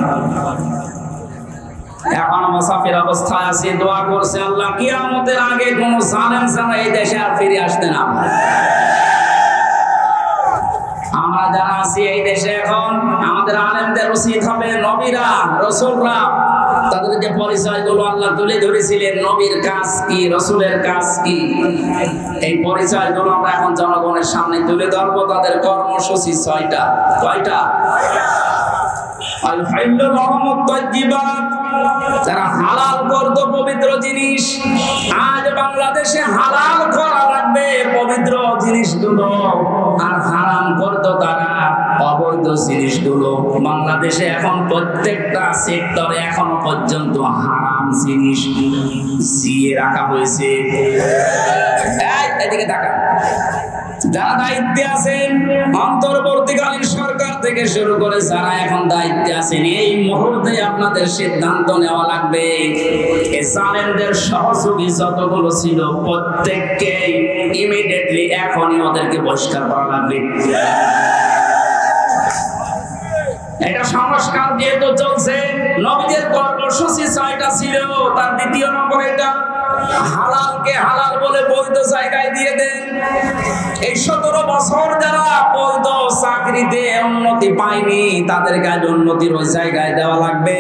[SPEAKER 1] এখনো মুসাফির অবস্থায় আছি। দোয়া করছে আল্লাহ কিয়ামতের আগে কোন জালেম যেন এই দেশে আর ফিরে আসতে না পারে। আমরা যারা আছি এই দেশে এখন, আমাদের আলেমদের উচিত হবে নবীরা, রাসূলরা তাদের যে পরিচয়গুলো আল্লাহ তুলে ধরেছিলেন, নবীর কাজ কি, রাসূলের কাজ কি, এই পরিচয়গুলো আমরা এখন জনগণের সামনে তুলে ধরবো। তাদের কর্মসূচি 6টা। কয়টা? আল-হাল্লুল হারামুত তাইয়্যিবাত, যারা হালাল করতো পবিত্র জিনিস। আজ বাংলাদেশে হালাল করা লাগবে পবিত্র জিনিসগুলো, আর হারাম করতো তারা অবৈধ জিনিসগুলো। বাংলাদেশে এখন প্রত্যেকটা সেক্টরে এখনো পর্যন্ত হারাম জিনিস জিয়ে রাখা হয়েছে। এদিকে তাকান, যারা দায়িত্বে আছেন, অন্তর্বর্তীকালীন সরকার থেকে শুরু করে যারা এখন দায়িত্বে আছেন, এই মুহূর্তে আপনাদের সিদ্ধান্ত নেওয়া লাগবে এই জালেমদের সহযোগী যতগুলো ছিল প্রত্যেককে ইমিডিয়েটলি এখনই ওদেরকে বহিষ্কার করা লাগবে। এটা সংস্কার যেহেতু চলছে, নবীদের কর্মসূচি 6টা ছিল, তার 2য় নম্বর এটা হালালকে হালাল বলে বৈধ জায়গায় দিয়ে দেন। এই 17 বছর যারা বৈধ চাকরিতে উন্নতি পায়নি তাদের কাজ উন্নতির ওই জায়গায় দেওয়া লাগবে,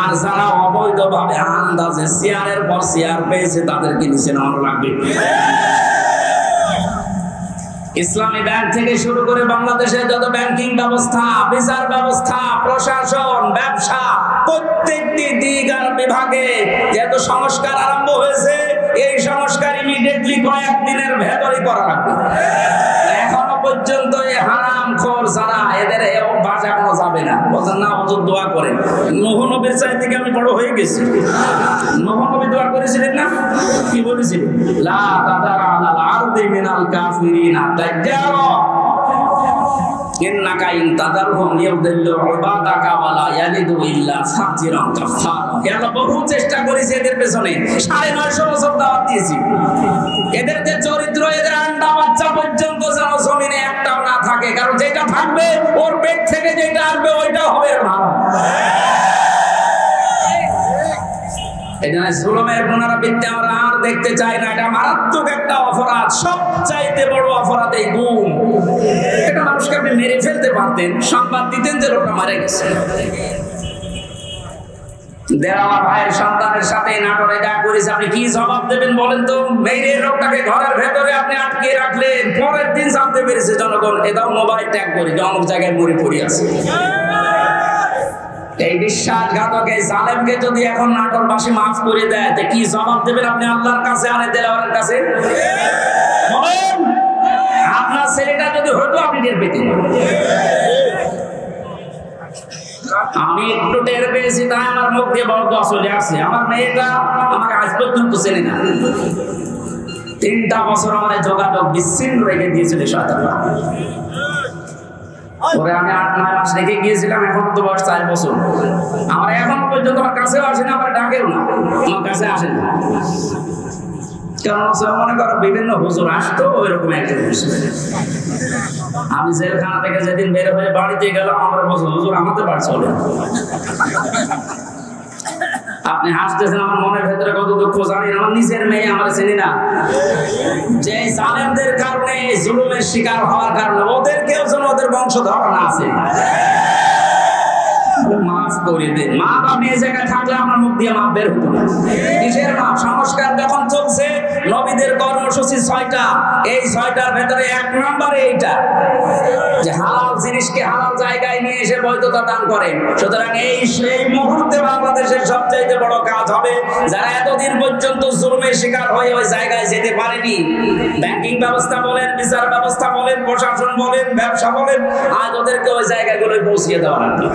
[SPEAKER 1] আর যারা অবৈধভাবে আন্দাজে চেয়ারের পর চেয়ার পেয়েছে তাদেরকে নিচে নামানো লাগবে। ইসলামী ব্যাংক থেকে শুরু করে বাংলাদেশের যত ব্যাংকিং ব্যবস্থা, বিচার ব্যবস্থা, প্রশাসন, ব্যবসা, প্রত্যেকটি দিক আর বিভাগে যেহেতু সংস্কার আরম্ভ হয়েছে, এই সংস্কার ইমিডিয়েটলি কয়েকদিনের ভেতরই করা লাগবে। এখনো পর্যন্ত এই হারামখোর যারা, এদের অভ্যাস এখনো যাবে না। বলছেন না হুজুর দোয়া করেন। নূহ নবীর চাই থেকে আমি বড় হয়ে গেছি। নূহ নবী দোয়া করেছিলেন না? কি বলেছিলেন? লা তাদারা আলাল আরদি মিনাল কাফিরিনা দাজ্জারা ইন্নাকা ইন তাদারহুম ইউদিল্লু ইবাদাকা ওয়া লা ইয়ালিদু ইল্লা ফাজিরান কাফারা। আমরা বহু চেষ্টা করেছি এদের পেছনে, 950 বছর দাওয়াত দিয়েছি। এদের যে চরিত্র, এদের আন্ডা বাচ্চা পর্যন্ত যেন জমিনে একটাও না থাকে, কারণ যেটা থাকবে ওর পেট থেকে যেটা আসবে ওইটা হবে ভালো। জুলুমের পুনরাবৃত্তি আমরা আর দেখতে চাই না। এটা মারাত্মক একটা অপরাধ, সবচাইতে বড় অপরাধ এই গুম। এটা মানুষকে আপনি মেরে ফেলতে পারতেন, সংবাদ দিতেন যে লোকটা মারা গেছে। দেওয়া ভাইয়ের সন্তানের সাথে নাটোরে যা করেছে, আপনি কি জবাব দেবেন বলেন তো? মেরে লোকটাকে ঘরের ভেতরে আপনি আটকে রাখলেন, পরের দিন জানতে পেরেছে জনগণ, এটাও মোবাইল ট্যাগ করে অনেক জায়গায় মরে পড়ে আছে। এই বিশ্বাসঘাতক এই জালেমকে যদি এখন নাটোরবাসী মাফ করে দেয়, তো কি জবাব দেবেন আপনি আল্লাহর কাছে, আরে দেওয়ার কাছে? আপনার ছেলেটা যদি হতো আপনি টের পেতেন। আমি একটু টের পেয়েছি, তাই আমার মুখ দিয়ে বড় দোয়া চলে আসছে। আমার মেয়েটা আমাকে আজ পর্যন্ত চেনে না। 3টা বছর আমার যোগাযোগ বিচ্ছিন্ন রেখে দিয়েছিল শয়তানরা। পরে আমি 8-9 মাস রেখে গিয়েছিলাম, এখন তো বয়স 4 বছর। আমার এখন পর্যন্ত আমার কাছেও আসে না, আমার ডাকেও না, আমার কাছে আসে না। মনে করো বিভিন্ন হুজুর আসতো, ওই রকম একজন আমি জেলখানা থেকে যেদিন বের হয়ে বাড়িতে গেলাম, আমরা বলছি হুজুর আমাদের বাড়ি চলে। আপনি হাসতেছেন, আমার মনের ভেতরে কত দুঃখ জানি না। আমার নিজের মেয়ে, আমার চিনি না। যে জালেমদের কারণে, জুলুমের শিকার হওয়ার কারণে ওদেরকেও যেন ওদের বংশধর না আছে। মা মাফ করে দেন। মাপ আপনি এই জায়গায় থাকলে আপনার মুখ দিয়ে মাপ বের হতো না। কিসের মাপ? সংস্কার যখন চলছে, নবীদের কর্মসূচি 6টা, এই 6টার ভেতরে 1 নম্বরে এইটা যে হালাল জিনিসকে হালাল জায়গায় নিয়ে এসে বৈধতা দান করেন। সুতরাং সেই মুহূর্তে বাংলাদেশের সবচাইতে বড় কাজ হবে যারা এতদিন পর্যন্ত জুলুমের শিকার হয়ে ওই জায়গায় যেতে পারেনি, ব্যাংকিং ব্যবস্থা বলেন, বিচার ব্যবস্থা বলেন, প্রশাসন বলেন, ব্যবসা বলেন, আজ ওদেরকে ওই জায়গাগুলোয় পৌঁছিয়ে দেওয়া লাগবে।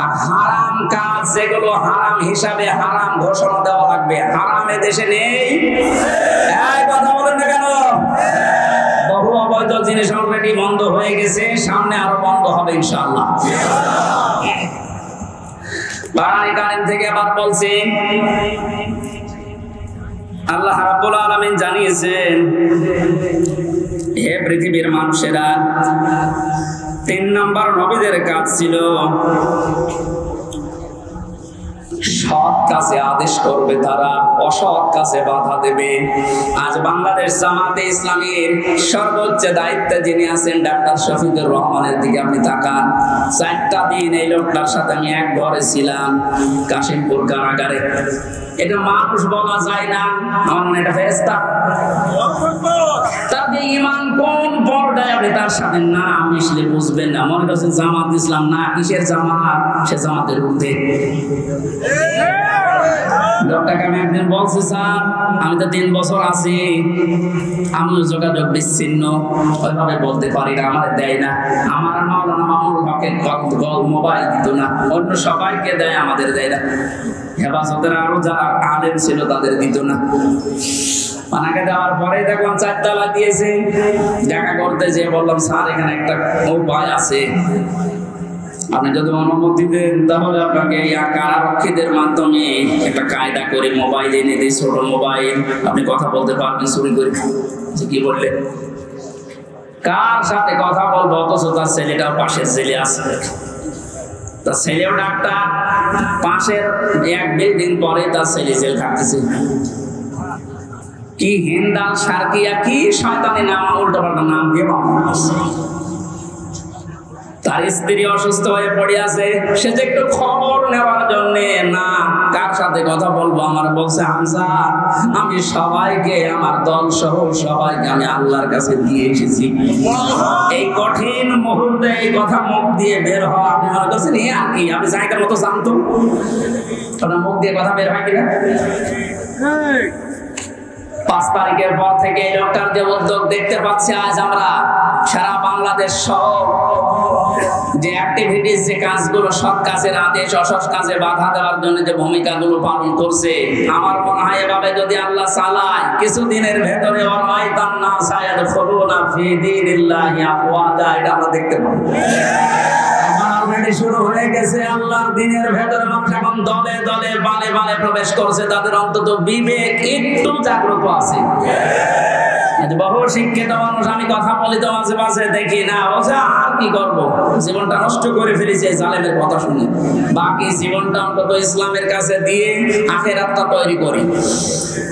[SPEAKER 1] আর হারাম কাজ যেগুলো হারাম হিসাবে হারাম ঘোষণা দেওয়া লাগবে। হারাম দেশে নেই, এই কথা বলেন না কেন? বহু অবৈধ জিনিস অলরেডি বন্ধ হয়ে গেছে, সামনে আরো বন্ধ হবে ইনশাআল্লাহ। বারানি কারিম থেকে আবার বলছি, আল্লাহ রাব্বুল আলামিন জানিয়েছেন, হে পৃথিবীর মানুষেরা, 3 নম্বর নবীদের কাজ ছিল সৎ কাজে আদেশ করবে, তারা অসৎ কাজে বাধা দেবে। আজ বাংলাদেশ জামাতে ইসলামীর সর্বোচ্চ দায়িত্বে যিনি আছেন ডাক্তার শফিকুর রহমানের দিকে আপনি তাকান। 4টা দিন এই লোকটার সাথে আমি এক ঘরে ছিলাম, কাশিমপুর কারাগারে। এটা মানুষ বলা যায় না, আমার মনে এটা ফেরেশতা। তার ঈমান কোন পর্যায়ে আপনি তার সাথে না মিশলে বুঝবেন না। মনে করছেন জামাত ইসলাম, না, কিসের জামাত? সে জামাতের ঊর্ধ্বে। লোকটাকে আমি একদিন বলছি, স্যার আমি তো 3 বছর আছি, আমি যোগাযোগ বিচ্ছিন্ন, ওইভাবে বলতে পারি না, আমার দেয় না। আমার মাওলানা মামুনুল হকের মোবাইল দিত না, অন্য সবাইকে দেয়, আমাদের দেয় না। হেফাজতের আরো যারা আলেম ছিল তাদের দিত না। পানাকে দেওয়ার পরে দেখলাম 4 তালা দিয়েছে। দেখা করতে যেয়ে বললাম, স্যার এখানে একটা উপায় আছে, আপনি যদি অনুমতি দেন তাহলে আপনাকে এই কারারক্ষীদের মাধ্যমে একটা কায়দা করে মোবাইল এনে দিই, ছোট মোবাইল, আপনি কথা বলতে পারবেন চুরি করে। কি বললেন? কার সাথে কথা বলবো? অথচ তার ছেলেটাও পাশের ছেলে আছে, তার ছেলেও ডাক্তার, পাশের 1 বিল্ডিং পরে তার ছেলে জেল খাটতেছে। কি হিন্দাল সার্কিয়া, কি শয়তানি নাম, উল্টো পাল্টা নাম দিয়ে বানাচ্ছে। তার স্ত্রী অসুস্থ হয়ে পড়ে আছে, সে যে একটু খবর নেওয়ার জন্য, না কার সাথে কথা বলবো, আমার বলছে, হামজা আমি সবাইকে, আমার দল সহ সবাইকে আমি আল্লাহর কাছে দিয়ে এসেছি। এই কঠিন মুহূর্তে এই কথা মুখ দিয়ে বের হওয়া, আপনি মনে করছেন এ আর কি, আমি জায়গার মতো জানতো ওটা মুখ দিয়ে কথা বের হয় কিনা? 5 তারিখের পর থেকে এই লোকটার যে উদ্যোগ দেখতে পাচ্ছি, আজ আমরা সারা বাংলাদেশ সহ যে অ্যাক্টিভিটিস, যে কাজগুলো, সৎ কাজের আদেশ, অসৎ কাজে বাধা দেওয়ার জন্য যে ভূমিকাগুলো পালন করছে, আমার মনে হয় এভাবে যদি আল্লাহ চালায়, কিছুদিনের ভেতরে এটা আমরা দেখতে পাবো। শুরু হয়ে গেছে, আল্লাহর দ্বীনের ভেতরে মানুষ এখন দলে দলে বালে বালে প্রবেশ করছে, তাদের অন্তত বিবেক একটু জাগ্রত আছে। বহু শিক্ষিত মানুষ আমি কথা বলি তো মাঝে মাঝে দেখি, না বলছে আর কি করবো, জীবনটা নষ্ট করে ফেলেছে জালেমের কথা শুনে, বাকি জীবনটা অন্তত ইসলামের কাছে দিয়ে আখিরাতটা তৈরি করি।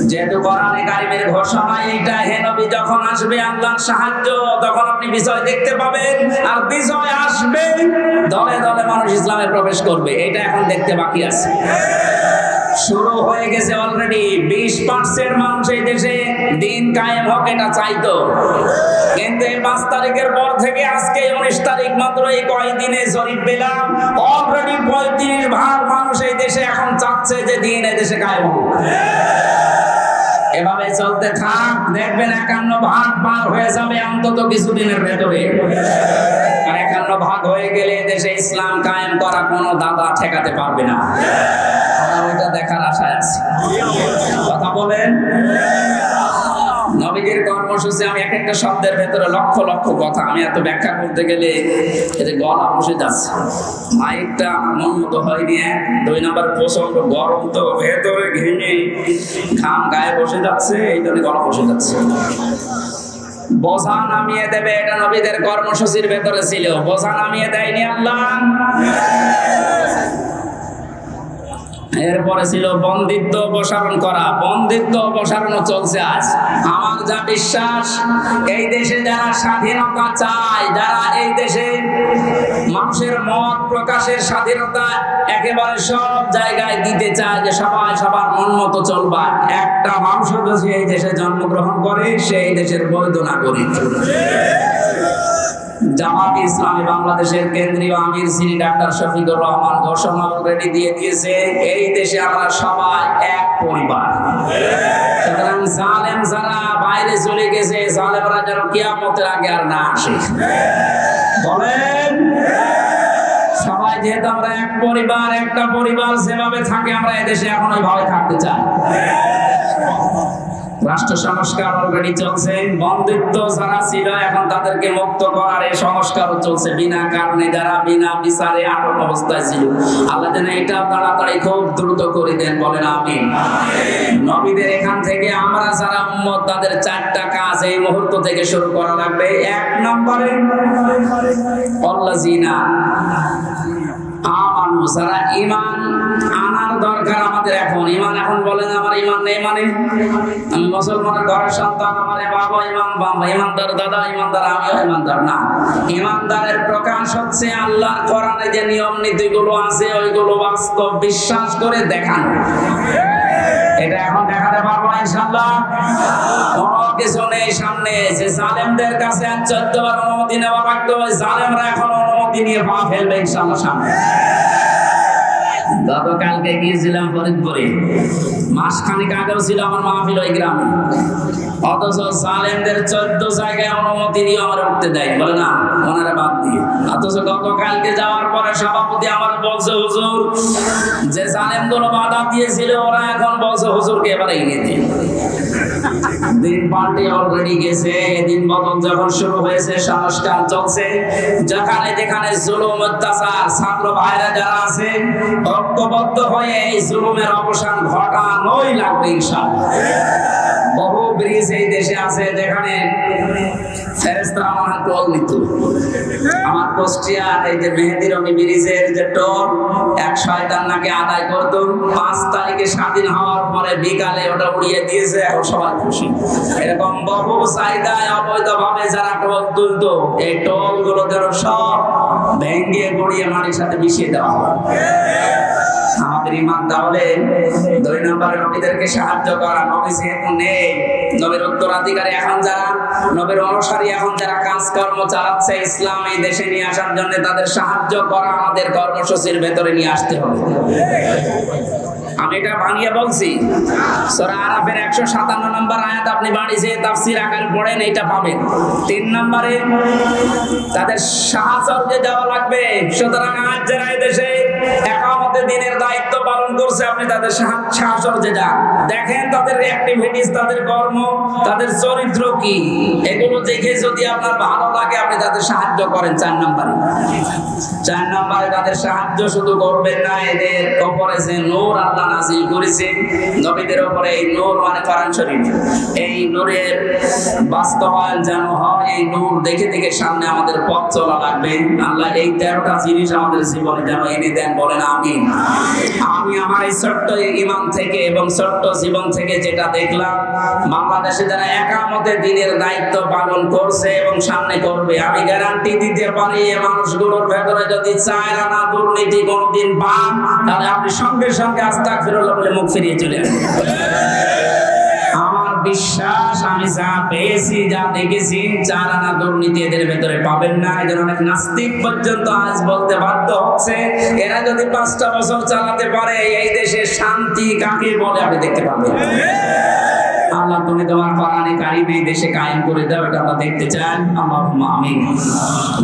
[SPEAKER 1] যেহেতু কোরআনে কারিমের ঘোষণা এইটা, হে নবী যখন আসবে আল্লাহর সাহায্য, তখন আপনি বিজয় দেখতে পাবেন, আর বিজয় আসবে দলে দলে মানুষ ইসলামে প্রবেশ করবে, এটা এখন দেখতে বাকি আছে। শুরু হয়ে গেছে অলরেডি। 20% মানুষ এই দেশে দিন কায়েম হোক এটা চাইতো, কিন্তু 5 তারিখের পর থেকে আজকে 19 তারিখ মাত্র, এই কয়েকদিনে জরিপ পেলাম অলরেডি 35% মানুষ এই দেশে এখন চাচ্ছে যে দিন এই দেশে কায়েম হোক। এভাবে চলতে থাক, দেখবেন 51% পার হয়ে যাবে অন্তত কিছুদিনের ভেতরে। আর 51% হয়ে গেলে দেশে ইসলাম কায়েম করা কোনো দাদা ঠেকাতে পারবে না। ওইটা দেখার আশায় আছে। কথা বলেন। নবীদের কর্মসূচি, আমি এক একটা শব্দের ভেতরে লক্ষ লক্ষ কথা, আমি এত ব্যাখ্যা করতে গেলে এতে গলা বসে যাচ্ছে, মাইকটা মন মতো হয়নি। 2 নম্বর প্রচন্ড গরম, তো ভেতরে ঘেমে ঘাম গায়ে বসে যাচ্ছে, এই জন্য গলা বসে যাচ্ছে। বোঝা নামিয়ে দেবে, এটা নবীদের কর্মসূচির ভেতরে ছিল। বোঝা নামিয়ে দেয়নি আল্লাহ। এরপরে ছিল বন্দিত্ব অপসারণ করা, বন্দিত্ব অপসারণ চলছে আজ। আমার যা বিশ্বাস, এই দেশে যারা স্বাধীনতা চায়, যারা এই দেশে মানুষের মত প্রকাশের স্বাধীনতা একেবারে সব জায়গায় দিতে চায়, যে সবাই সবার মন মতো চলবা, একটা মানুষ যদি এই দেশে জন্মগ্রহণ করে সেই দেশের বৈধ নাগরিক। জামাত ইসলামী বাংলাদেশের কেন্দ্রীয় আমির শ্রী ডাক্তার শফিকুর রহমান ঘোষণা অলরেডি দিয়ে দিয়েছে, এই দেশে আমরা সবাই এক পরিবার। সুতরাং জালেম যারা বাইরে চলে গেছে, জালেমরা যেন কিয়ামতের আগে আর না আসে। বলেন, সবাই যেহেতু আমরা এক পরিবার, একটা পরিবার যেভাবে থাকে আমরা এদেশে এখন ওইভাবে থাকতে চাই। রাষ্ট্র সংস্কার অলরেডি চলছে, বন্দিত্ব যারা ছিল এখন তাদেরকে মুক্ত করার এই সংস্কারও চলছে। বিনা কারণে যারা বিনা বিচারে আটক অবস্থায় ছিল, আল্লাহ যেন এটা তাড়াতাড়ি খুব দ্রুত করে দেন। বলেন আমিন। নবীদের এখান থেকে আমরা যারা উম্মত, তাদের 4টা কাজ এই মুহূর্ত থেকে শুরু করা লাগবে। 1 নম্বরে আল্লাযিনা আমানু, যারা ঈমান আনার দরকার আমাদের এখন। ঈমান এখন বলেন আমার ঈমান নেই মানে আমি মুসলমানের ঘরের সন্তান, আমার বাবা ঈমানদার, দাদা ঈমানদার, আমিও ঈমানদার না। ঈমানদারের প্রকাশ হচ্ছে আল্লাহর কোরআনে যে নিয়ম নীতিগুলো আছে ওইগুলো বাস্তব বিশ্বাস করে দেখানো। এটা এখন দেখাতে পারবো না ইনশাআল্লাহ। কোনো কিছু নেই সামনে, যে জালেমদের কাছে 14 বার অনুমতি নেওয়া লাগতো, ওই জালেমরা এখন অনুমতি নিয়ে পা ফেলবে ইনশাআল্লাহ সামনে। গতকালকে গিয়েছিলাম ফরিদপুরে, মাসখানেক আগেও ছিল আমার মাহফিল ওই গ্রামে, অথচ জালেমদের 14 জায়গায় অনুমতি নিয়ে আমার উঠতে দেয়, বলে না ওনারা বাদ দিয়ে। অথচ গতকালকে যাওয়ার পরে সভাপতি আমার বলছে, হুজুর যে জালেমগুলো বাধা দিয়েছিল ওরা এখন বলছে হুজুরকে এবারে এগিয়ে দিন। দিন পাল্টে অলরেডি গেছে। দিন বদল যখন শুরু হয়েছে, সংস্কার চলছে। যেখানে যেখানে জুলুম অত্যাচার, ছাত্র ভাইরা যারা আছে ঐক্যবদ্ধ হয়ে এই জুলুমের অবসান ঘটানোই লাগবে ইনশাআল্লাহ। বহু ব্রিজ এই দেশে আছে যেখানে ফেরেশতারা আমার টোল নিত। আমার কুষ্টিয়ার এই যে মেহেদি রনি ব্রিজের যে টোল, এক শয়তান নাকি আদায় করত। 5 তারিখে স্বাধীন হওয়ার পরে বিকালে ওটা উড়িয়ে দিয়েছে, এখন সবাই খুশি। এরকম বহু জায়গায় অবৈধভাবে যারা টোল তুলত, এই টোল গুলো যেন সব ভেঙে গড়িয়ে মাটির সাথে মিশিয়ে দেওয়া হয়। আমাদের ঈমান তাহলে 2 নম্বরে নবীদেরকে সাহায্য করা। নবী যেহেতু নেই, নবীর উত্তরাধিকারী এখন যারা, নবীর অনুসারী এখন যারা কাজকর্ম চালাচ্ছে ইসলাম এই দেশে নিয়ে আসার জন্য, তাদের সাহায্য করা আমাদের কর্মসূচির ভেতরে নিয়ে আসতে হবে। আমি এটা ভাঙিয়ে বলছি, সূরা আরাফের 157 নম্বর আয়াত আপনি বাড়ি যেয়ে তাফসীর আকারে পড়েন, এটা পাবেন। 3 নম্বরে তাদের সাহায্যে দেওয়া লাগবে। সুতরাং আজ যারা এই দেশে একামতের দিনের দায়িত্ব পালন করছে, আপনি তাদের সাহায্যে যান, দেখেন তাদের অ্যাক্টিভিটিস, তাদের কর্ম, তাদের চরিত্র কি, এগুলো দেখে যদি আপনার ভালো লাগে আপনি তাদের সাহায্য করেন। 4 নম্বরে তাদের সাহায্য শুধু করবেন না, এদের উপরে যে নূর আল্লাহ নাযিল করেছে নবীদের উপরে, এই নূর মানে কোরআন শরীফ, এই নূরের বাস্তবায়ন যেন হয়। এই নূর দেখে দেখে সামনে আমাদের পথ চলা লাগবে। আল্লাহ এই 13টা জিনিস আমাদের জীবনে যেন এনে দেন। বলেন আমিন। আমি আমার এই ছোট্ট ঈমান থেকে এবং ছোট্ট জীবন থেকে যেটা দেখলাম, বাংলাদেশে যারা একামতের দিনের দায়িত্ব পালন করছে এবং সামনে করবে, আমি গ্যারান্টি দিতে পারি এই মানুষগুলোর ভেতরে যদি 4 আনা দুর্নীতি কোনোদিন পান, তাহলে আপনি সঙ্গে সঙ্গে আস্তাগফিরুল্লাহ বলে মুখ ফিরিয়ে চলে আসবেন। আমার বিশ্বাস, আমি যা পেয়েছি, যা দেখেছি, 4 আনা দুর্নীতি এদের ভেতরে পাবেন না। এদের অনেক নাস্তিক পর্যন্ত আজ বলতে বাধ্য হচ্ছে, এরা যদি 5টা বছর চালাতে পারে এই দেশে শান্তি কাকে বলে আপনি দেখতে পাবেন। আল্লাহ তুমি তোমার কোরআনে কারিমে দেশে কায়েম করে দাও, এটা আমরা দেখতে চাই। আল্লাহুম্মা আমিন।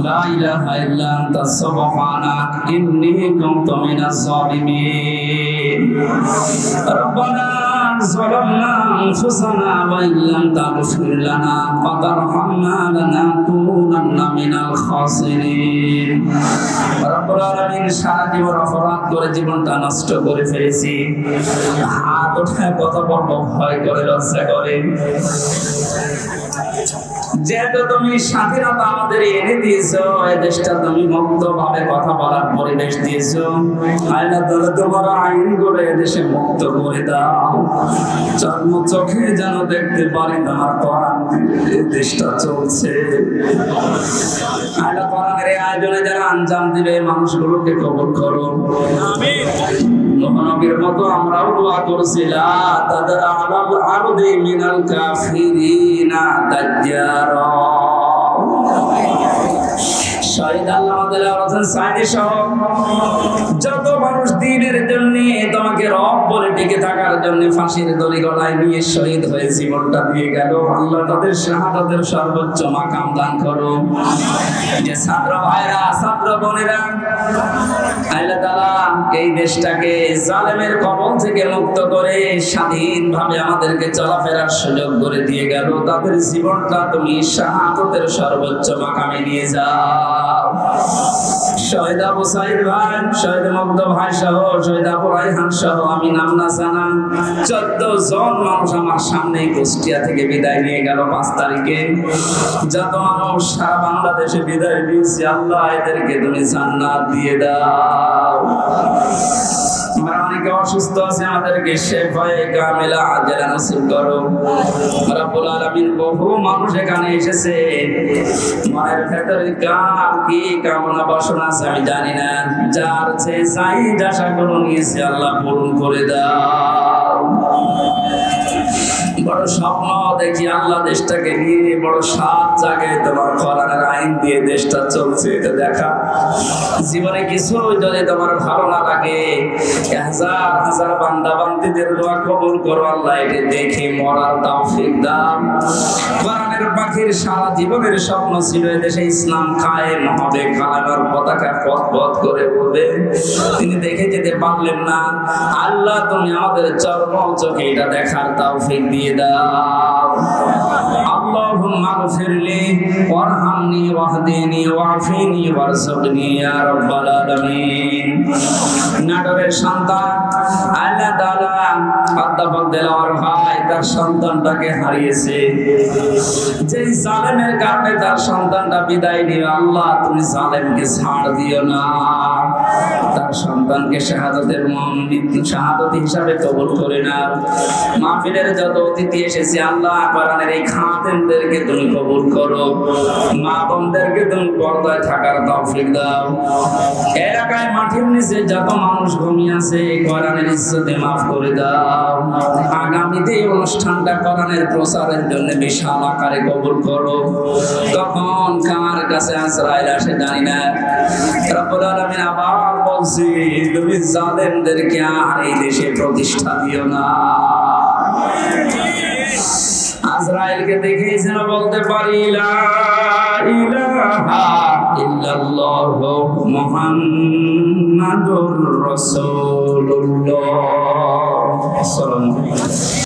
[SPEAKER 1] লা ইলাহা ইল্লা আনতা সুবহানাক ইন্নী কুনতু মিনাজ জালিমিন। রব্বানা যালামনা أنفسنا وإن لم تغفر لنا وترحمنا لنكونن من الخاسرين রব্বুল আলামিন সারা জীবন অপরাধ করে জীবনটা নষ্ট করে ফেলেছি হাত উঠায় কথা বলবো ভয় করে লজ্জা করে যেহেতু তুমি স্বাধীনতা আমাদের এনে দিয়েছো এই দেশটা তুমি মুক্ত ভাবে কথা বলার পরিবেশ দিয়েছো আল্লাহ তাআলা তোমার আইন করে দেশে মুক্ত করে দাও চর্ম চোখে যেন দেখতে পারি তোমার কোরআন এই দেশটা চলছে আল্লাহ কোরআনের আয়োজনে যারা আঞ্জাম দিবে মানুষগুলোকে কবুল করো আমিন নবীর মতো আমরাও দোয়া করছি লা তাদার আলাল আরদি মিনাল কাফিরিনা দাজ্জারা শহীদ আল্লাহ তাআলা সাইদি সহ যত মানুষ দ্বীনের জন্য তোমাকে রব বলে টিকে থাকার জন্য ফাঁসির দড়ি গলায় নিয়ে শহীদ হয়ে জীবনটা দিয়ে গেল আল্লাহ তাদের শাহাদাতের সর্বোচ্চ মাকাম দান করো যে ছাত্র ভাইরা ছাত্র বোনেরা আল্লাহ তাআলা এই দেশটাকে জালেমের কবল থেকে মুক্ত করে স্বাধীনভাবে আমাদেরকে চলাফেরার সুযোগ করে দিয়ে গেল তাদের জীবনটা তুমি শাহাদাতের সর্বোচ্চ মাকামে নিয়ে যাও শহীদ আবু সাইদ ভাই শহীদ মুগ্ধ ভাই সহ শহীদ আবু রায়হান সহ আমি নাম না জানা 14 জন মানুষ আমার সামনে কুষ্টিয়া থেকে বিদায় নিয়ে গেল 5 তারিখে যত মানুষ সারা বাংলাদেশে বিদায় দিয়েছে আল্লাহ এদেরকে তুমি জান্নাত দিয়ে দাও আমরা অনেকে অসুস্থ আছে আমাদেরকে শেফায়ে কামিলা আজলা নসিব করো রব্বুল আলামিন বহু মানুষ এখানে এসেছে মনের ভেতরে কার কি কামনা বাসনা আছে আমি জানি না যার চেয়ে চাই আশা করে নিয়েছে আল্লাহ পূরণ করে দাও বড় স্বপ্ন দেখি আল্লাহ দেশটাকে নিয়ে বড় সাত জায়গায় তোমার কোরআনের আইন দিয়ে দেশটা চলছে এটা দেখা জীবনে কিছু যদি তোমার ভালো না লাগে হাজার হাজার বান্দা বান্দীদের দোয়া কবুল করো আল্লাহ এটা দেখে মরার তৌফিক দাও কোরআনের পাখির সারা জীবনের স্বপ্ন ছিল এই দেশে ইসলাম কায়েম হবে কালেমার পতাকা পথ পথ করে উঠবে তিনি দেখে যেতে পারলেন না আল্লাহ তুমি আমাদের চর্ম চোখে এটা দেখার তৌফিক দিয়ে দাও আল্লাহুম্মা গফিরলি ওয়ারহামনি ওয়াহদিনি ওয়াফিনি ওয়ারযুকনি ইয়া রাব্বাল আলামিন নাটোরের সন্তান আল্লাহ তাআলা অধ্যাপক দেলাওয়ার ভাই তার সন্তানটাকে হারিয়েছে যে জালেমের কারণে তার সন্তানটা বিদায় নিল আল্লাহ তুমি জালেমকে ছাড় দিও না তার সন্তানকে শাহাদাতের মৃত্যু শাহাদাত হিসাবে কবুল করে নাও মাহফিলের যত অতিথি এসেছে আল্লাহ কোরআনের এই খাদেমদেরকে তুমি কবুল করো মা বোনদেরকে তুমি পর্দায় থাকার তৌফিক দাও এলাকায় মাটির নিচে যত মানুষ ঘুমিয়ে আছে কোরআনের ইজ্জতে মাফ করে দাও আগামীতে এই অনুষ্ঠানটা কোরআনের প্রচারের জন্য বিশাল আকারে কবুল করো তখন কার কাছে আজরাইল আসে জানি না রব্বুল আলামিন আবার বলছি তুমি জালেমদেরকে আর এই দেশে প্রতিষ্ঠা দিও না আজরাইলকে দেখে যেন বলতে পারি লা ইলাহা ইল্লাল্লাহু মুহাম্মাদুর রাসূলুল্লাহ সাল্লাল্লাহু আলাইহি ওয়াসাল্লাম।